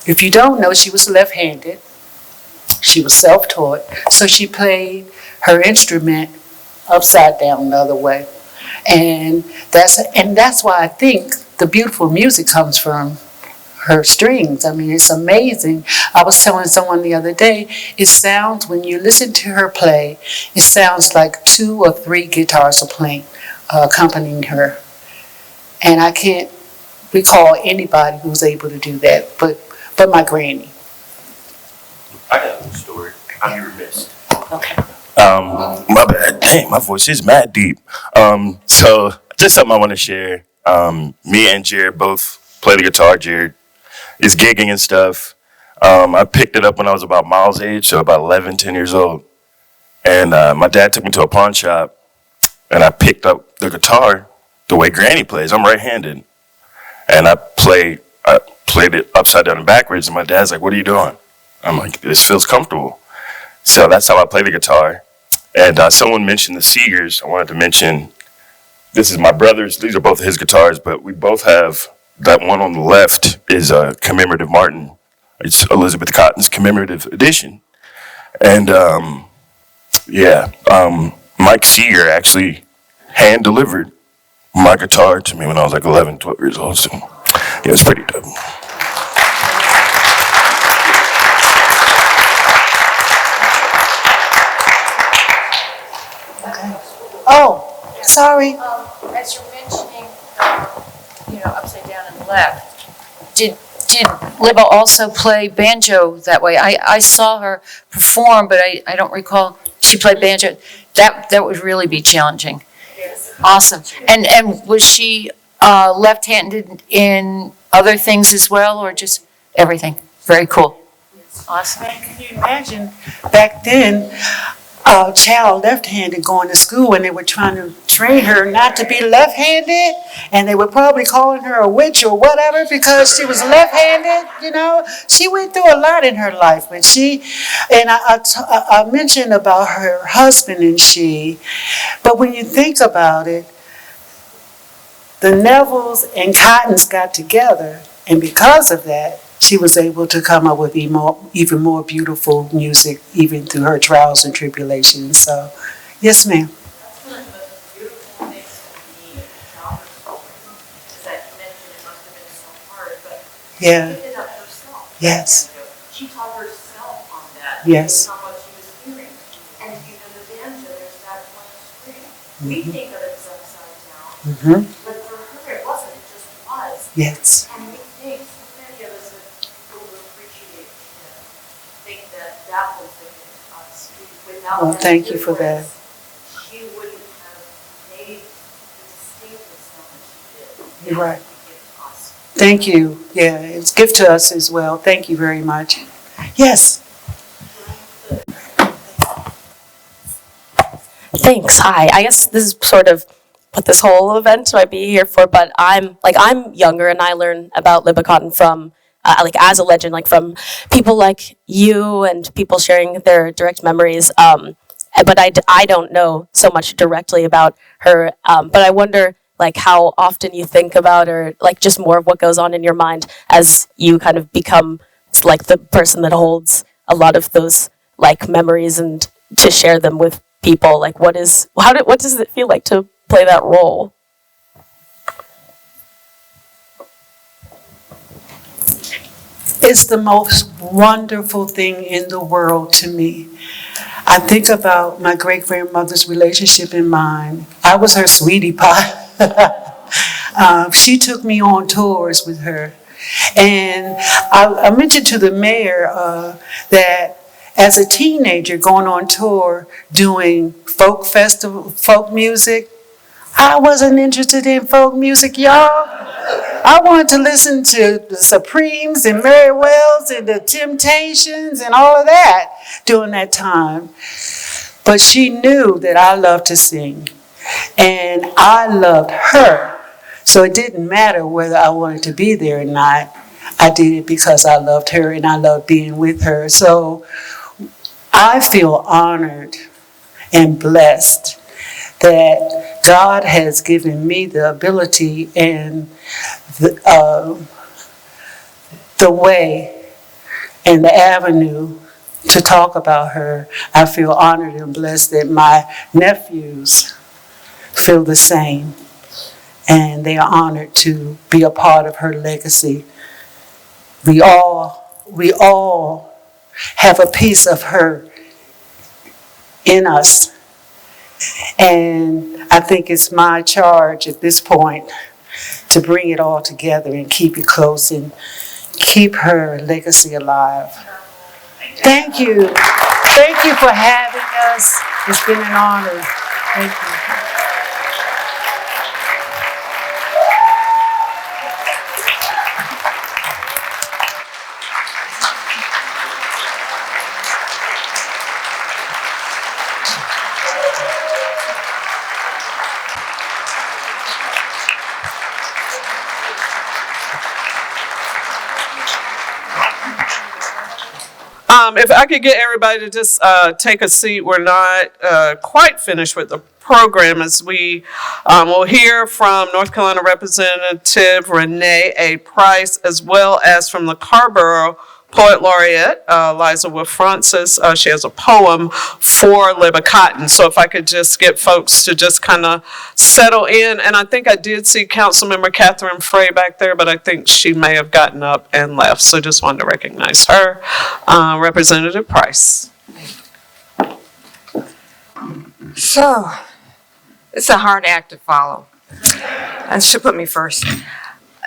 if you don't know, she was left-handed. She was self-taught, so she played her instrument upside down the other way. And that's why I think the beautiful music comes from her strings. I mean, it's amazing. I was telling someone the other day, it sounds, when you listen to her play, it sounds like 2 or 3 guitars are playing, accompanying her. And I can't recall anybody who's able to do that, but my granny. I got a little story. I'm your remiss. Okay. My bad. Dang, my voice is mad deep. So just something I want to share. Me and Jared both play the guitar. Jared is gigging and stuff. I picked it up when I was about Myles' age, so about 11, 10 years old. And my dad took me to a pawn shop, and I picked up the guitar the way Granny plays. I'm right-handed. And I played it upside down and backwards, and my dad's like, "What are you doing?" I'm like, "This feels comfortable." So that's how I play the guitar. And someone mentioned the Seegers. I wanted to mention, this is my brother's. These are both his guitars, but we both have, that one on the left is a commemorative Martin. It's Elizabeth Cotten's commemorative edition. And Mike Seeger actually hand-delivered my guitar to me when I was like 11, 12 years old. So yeah, it was pretty dope. Oh, sorry. As you're mentioning, upside down and left, did Liba also play banjo that way? I saw her perform, but I don't recall she played banjo. That would really be challenging. Yes. Awesome. And was she left-handed in other things as well, or just everything? Very cool. Awesome. Can you imagine back then, a child left-handed going to school, and they were trying to train her not to be left-handed, and they were probably calling her a witch or whatever because she was left-handed. She went through a lot in her life, but I mentioned about her husband and she, but when you think about it, the Nevilles and Cottens got together, and because of that, she was able to come up with even more beautiful music, even through her trials and tribulations. So, yes, ma'am. That's one of the most beautiful things to me about her story, is that you mentioned it must have been so hard, but Yeah. she did it herself. Yes. She taught herself on that. Yes. Based on what she was hearing. And if you know the banjo, there's that one string. We think of it as upside down, Mm-hmm. but for her it wasn't, it just was. Yes. And we think, so many of us overappreciate, think that was the gift to us. Without Well, that thank you for that. difference, she wouldn't have made the distinctness of what she did. You're right. That was the gift to us. Thank you. Yeah, it's a gift to us as well. Thank you very much. Yes. Thanks. Hi. I guess this is sort of what this whole event might be here for, but I'm younger and I learn about Libba Cotten from as a legend, like from people like you and people sharing their direct memories. But I don't know so much directly about her. But I wonder like how often you think about her, like just more of what goes on in your mind as you kind of become like the person that holds a lot of those like memories and to share them with people. Like what does it feel like to play that role? It's the most wonderful thing in the world to me. I think about my great-grandmother's relationship and mine. I was her sweetie pie. She took me on tours with her. And I mentioned to the mayor that as a teenager going on tour doing folk music, I wasn't interested in folk music, y'all. I wanted to listen to the Supremes and Mary Wells and the Temptations and all of that during that time. But she knew that I loved to sing, and I loved her. So it didn't matter whether I wanted to be there or not. I did it because I loved her and I loved being with her. So I feel honored and blessed that God has given me the ability and the way and the avenue to talk about her. I feel honored and blessed that my nephews feel the same, and they are honored to be a part of her legacy. We all have a piece of her in us. And I think it's my charge at this point to bring it all together and keep it close and keep her legacy alive. Thank you. Thank you for having us. It's been an honor. Thank you. If I could get everybody to just take a seat, we're not quite finished with the program as we will hear from North Carolina Representative Renée Price, as well as from the Carrboro Poet Laureate, Liza Wolff-Francis. She has a poem for Libba Cotten. So if I could just get folks to just kind of settle in. And I think I did see Council Member Catherine Fray back there, but I think she may have gotten up and left. So just wanted to recognize her. Representative Price. So, it's a hard act to follow. And she'll put me first.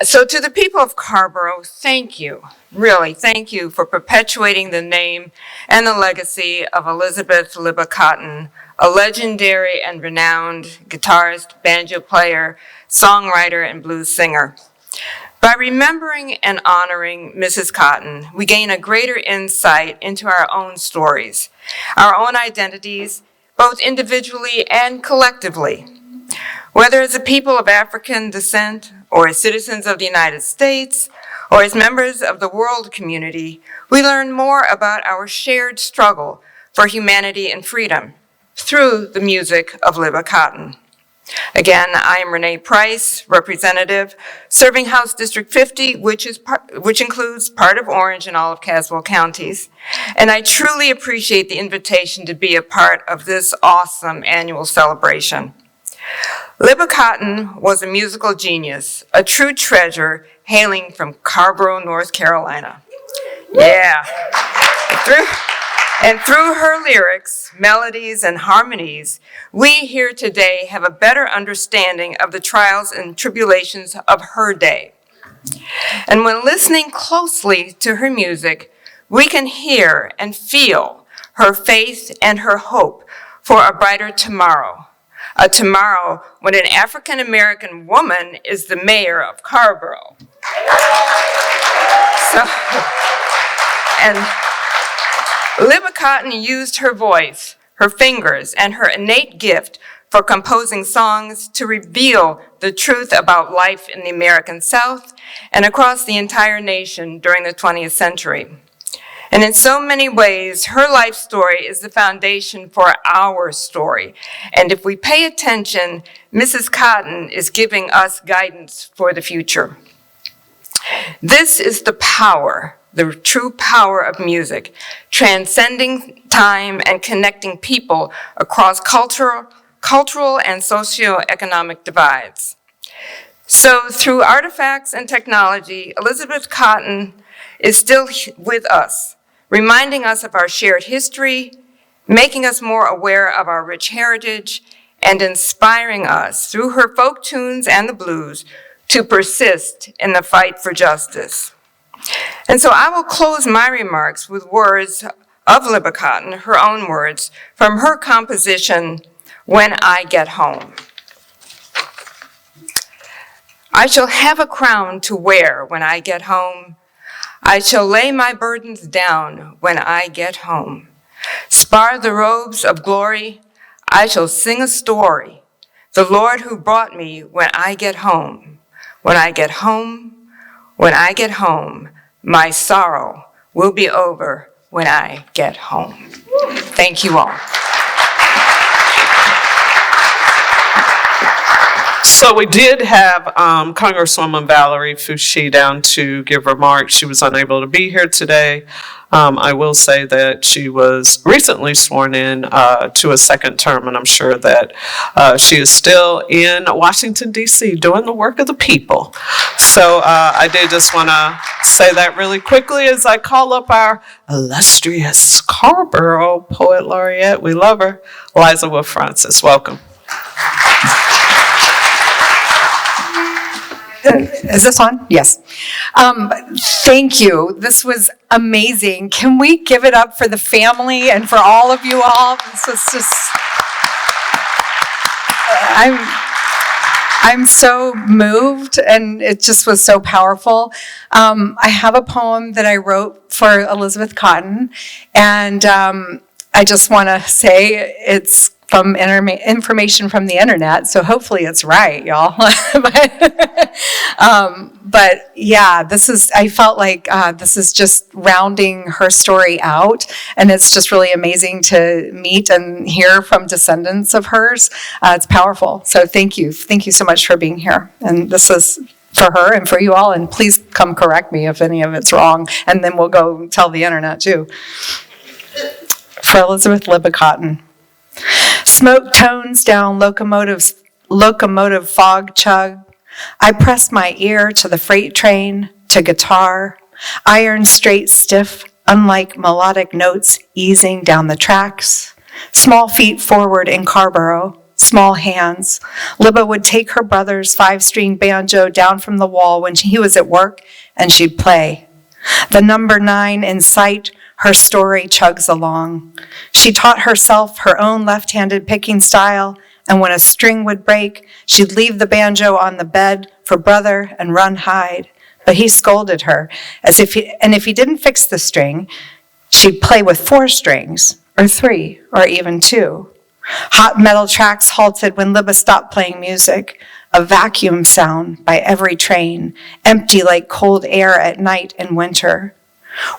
So to the people of Carrboro, thank you. Really, thank you for perpetuating the name and the legacy of Elizabeth Libba Cotten, a legendary and renowned guitarist, banjo player, songwriter, and blues singer. By remembering and honoring Mrs. Cotten, we gain a greater insight into our own stories, our own identities, both individually and collectively. Whether as a people of African descent, or as citizens of the United States, or as members of the world community, we learn more about our shared struggle for humanity and freedom through the music of Libba Cotten. Again, I am Renée Price, representative, serving House District 50, which includes part of Orange and all of Caswell counties. And I truly appreciate the invitation to be a part of this awesome annual celebration. Libba Cotten was a musical genius, a true treasure, hailing from Carrboro, North Carolina. Yeah. And through her lyrics, melodies, and harmonies, we here today have a better understanding of the trials and tribulations of her day. And when listening closely to her music, we can hear and feel her faith and her hope for a brighter tomorrow. A tomorrow when an African-American woman is the mayor of Carrboro. And Libba Cotten used her voice, her fingers, and her innate gift for composing songs to reveal the truth about life in the American South and across the entire nation during the 20th century. And in so many ways, her life story is the foundation for our story. And if we pay attention, Mrs. Cotten is giving us guidance for the future. This is the power, the true power of music, transcending time and connecting people across cultural and socioeconomic divides. So through artifacts and technology, Elizabeth Cotten is still with us, reminding us of our shared history, making us more aware of our rich heritage, and inspiring us through her folk tunes and the blues to persist in the fight for justice. And so I will close my remarks with words of Libba Cotten, her own words, from her composition, When I Get Home. I shall have a crown to wear when I get home. I shall lay my burdens down when I get home. Spar the robes of glory, I shall sing a story. The Lord who brought me when I get home. When I get home, when I get home, my sorrow will be over when I get home. Thank you all. So we did have Congresswoman Valerie Foushee down to give remarks. She was unable to be here today. I will say that she was recently sworn in to a second term, and I'm sure that she is still in Washington, D.C. doing the work of the people. So I did just want to say that really quickly as I call up our illustrious Carrboro Poet Laureate. We love her, Liza Wolff-Francis. Welcome. Is this on? Yes. Thank you. This was amazing. Can we give it up for the family and for all of you all? This was just, I'm so moved, and it just was so powerful. I have a poem that I wrote for Elizabeth Cotten, and I just want to say it's from information from the internet, so hopefully it's right, y'all. But yeah, I felt like this is just rounding her story out, and it's just really amazing to meet and hear from descendants of hers. It's powerful, so thank you so much for being here, and this is for her and for you all, and please come correct me if any of it's wrong, and then we'll go tell the internet too. For Elizabeth Libba Cotten. Smoke tones down locomotive fog chug. I press my ear to the freight train, to guitar, iron straight stiff, unlike melodic notes easing down the tracks. Small feet forward in Carrboro, small hands. Libba would take her brother's 5-string banjo down from the wall when he was at work, and she'd play. The number 9 in sight, her story chugs along. She taught herself her own left-handed picking style, and when a string would break, she'd leave the banjo on the bed for brother and run hide. But he scolded her, if he didn't fix the string, she'd play with 4 strings, or 3, or even 2. Hot metal tracks halted when Libba stopped playing music, a vacuum sound by every train, empty like cold air at night in winter.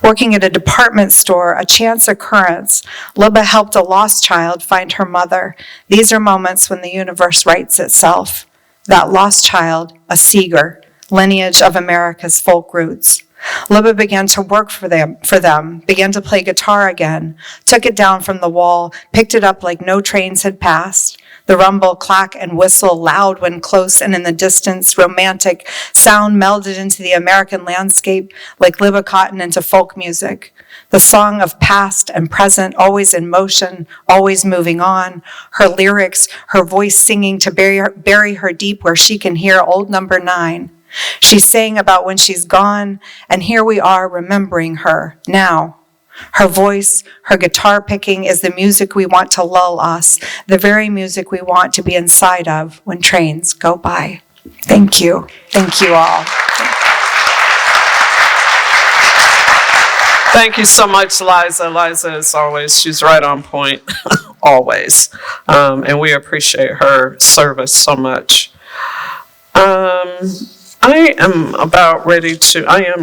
Working at a department store, a chance occurrence, Libba helped a lost child find her mother. These are moments when the universe writes itself. That lost child, a Seeger, lineage of America's folk roots. Libba began to work for them, began to play guitar again, took it down from the wall, picked it up like no trains had passed. The rumble, clack, and whistle, loud when close and in the distance, romantic, sound melded into the American landscape like Libba Cotten into folk music. The song of past and present, always in motion, always moving on. Her lyrics, her voice singing to bury her deep where she can hear old number 9. She sang about when she's gone, and here we are remembering her now. Her voice, her guitar picking is the music we want to lull us, the very music we want to be inside of when trains go by. Thank you. Thank you all. Thank you so much, Liza. Liza, as always, she's right on point, always. And we appreciate her service so much. I am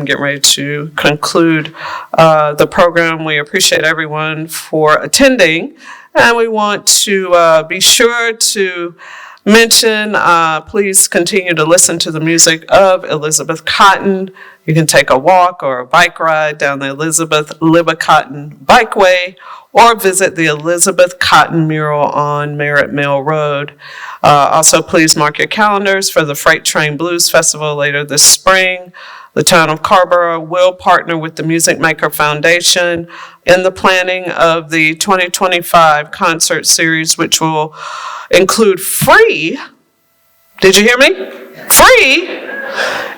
getting ready to conclude the program. We appreciate everyone for attending. And we want to be sure to mention, please continue to listen to the music of Elizabeth Cotten. You can take a walk or a bike ride down the Elizabeth Cotten Bikeway or visit the Elizabeth Cotten mural on Merritt Mill Road. Also, please mark your calendars for the Freight Train Blues Festival later this spring. The town of Carrboro will partner with the Music Maker Foundation in the planning of the 2025 concert series, which will include free, did you hear me? Free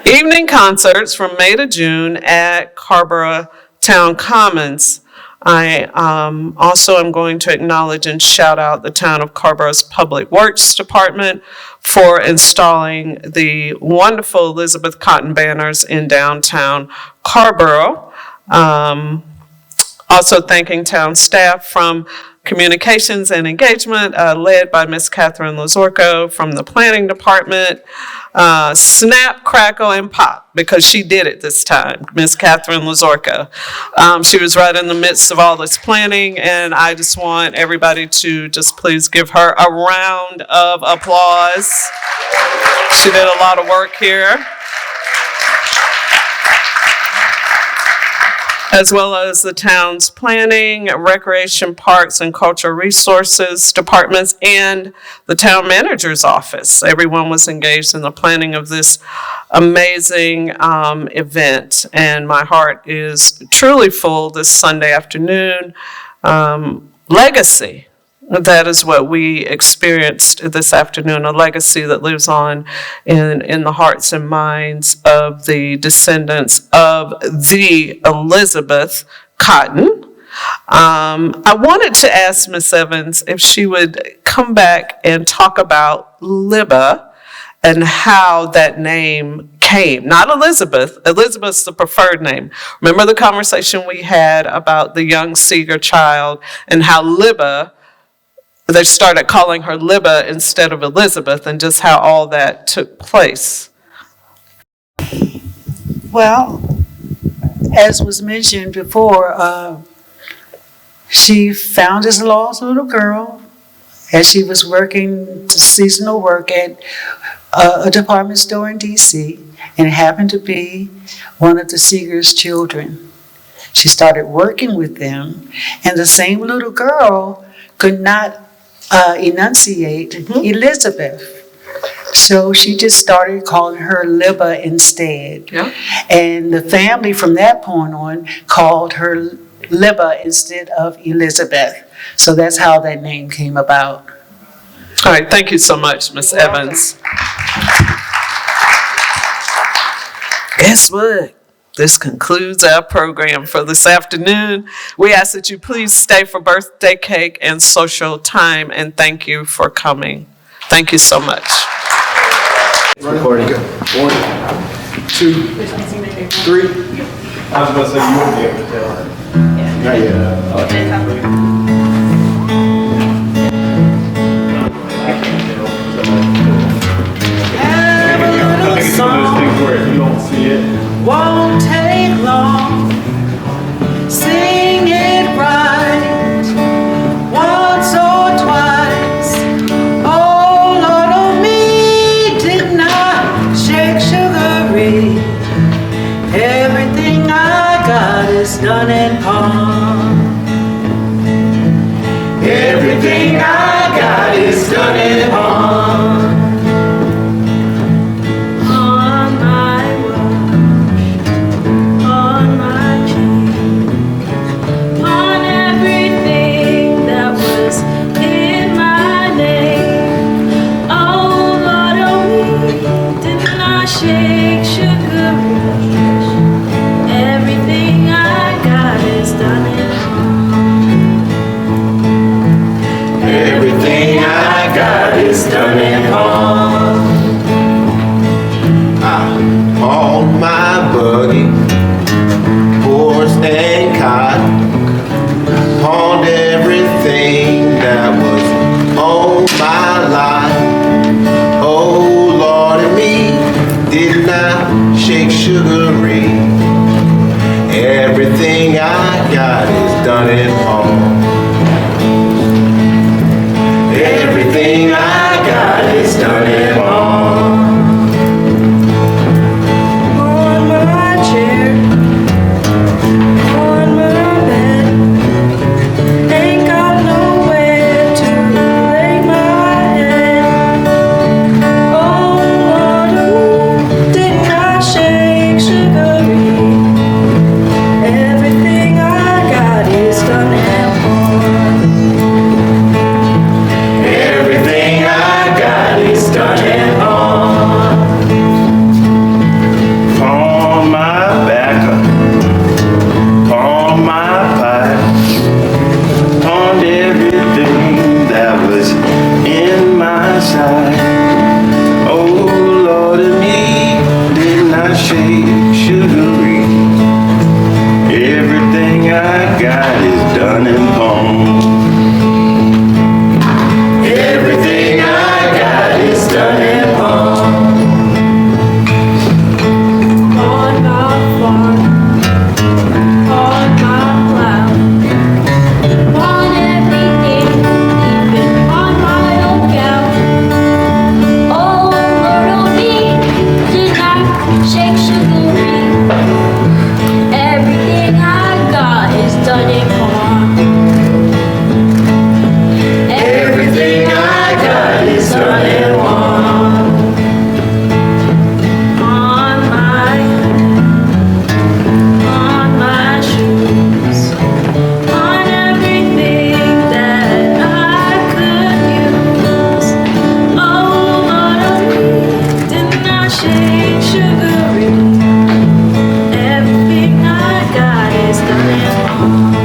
evening concerts from May to June at Carrboro Town Commons. I also am going to acknowledge and shout out the town of Carrboro's Public Works Department for installing the wonderful Elizabeth Cotten banners in downtown Carrboro. Also thanking town staff from Communications and Engagement, led by Miss Catherine Lazorko from the Planning Department. Snap, crackle, and pop, because she did it this time, Miss Catherine Lazorko. She was right in the midst of all this planning, and I just want everybody to just please give her a round of applause. She did a lot of work here. As well as the town's planning, recreation, parks, and cultural resources departments, and the town manager's office. Everyone was engaged in the planning of this amazing event, and my heart is truly full this Sunday afternoon. Legacy. That is what we experienced this afternoon, a legacy that lives on in the hearts and minds of the descendants of the Elizabeth Cotten. I wanted to ask Miss Evans if she would come back and talk about Liba and how that name came. Not Elizabeth. Elizabeth's the preferred name. Remember the conversation we had about the young Seeger child and how Liba, they started calling her Liba instead of Elizabeth, and just how all that took place. Well, as was mentioned before, she found this lost little girl as she was working seasonal work at a department store in D.C., and it happened to be one of the Seeger's children. She started working with them, and the same little girl could not enunciate Elizabeth. So she just started calling her Liba instead. Yeah. And the family from that point on called her Liba instead of Elizabeth. So that's how that name came about. All right, thank you so much, Miss Evans. Guess what? This concludes our program for this afternoon. We ask that you please stay for birthday cake and social time, and thank you for coming. Thank you so much. Recording. 1, 2, 3. I was about to say you won't be able to tell her. Not yet. Won't take long, sing it right, once or twice. Oh Lord, oh me, didn't I shake sugary? Everything I got is done in pawn. Everything I got is done in pawn. Shake sugar rush. Everything I got is done in pawn. Everything I got is done in pawn. I pawned my buggy, horse and done and all. On my chair, on my bed, ain't got nowhere to lay my head. Oh Lord, ooh, didn't I shake sugary? Everything I got is done and gone. Everything I got is done and all. On my back, on my pipe, on everything that was in my sight. Oh Lord of me, didn't I shake sugary? Everything I got is done and gone. Everything I got is done and gone. On my farm, on my plow, on everything, even on my own cow. Oh Lord, oh me, did I shake sugary? Everything I got is done and gone. Everything I got is done and gone. On my shoes, on everything that I could use. Oh Lord, oh me, didn't I shake sugary? Everything I got is done and gone.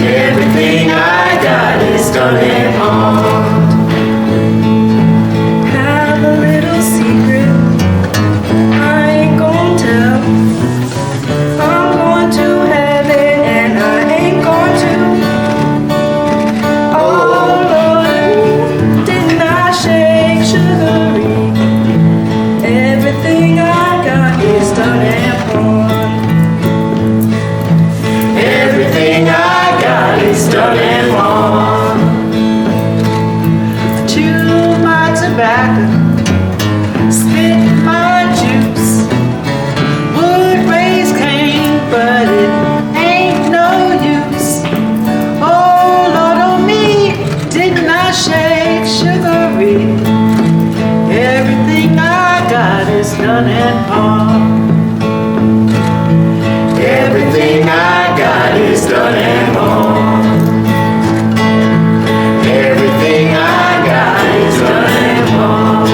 Everything I got is done and gone. Have a little secret I ain't gon' tell. I'm going to heaven and I ain't going to. Oh Lord, didn't I shake sugary? Everything I got is done and gone. Everything I got is done and gone. Chew my tobacco, spit my juice. Would raise Cain, but it ain't no use. Oh Lord, oh me, didn't I shake sugary? Everything I got is done and gone. Everything I got is done and gone. Everything I got is done and gone.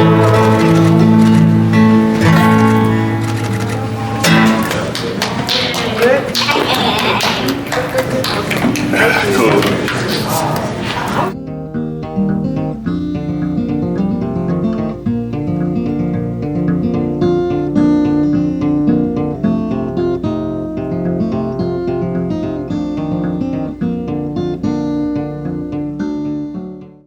Cool.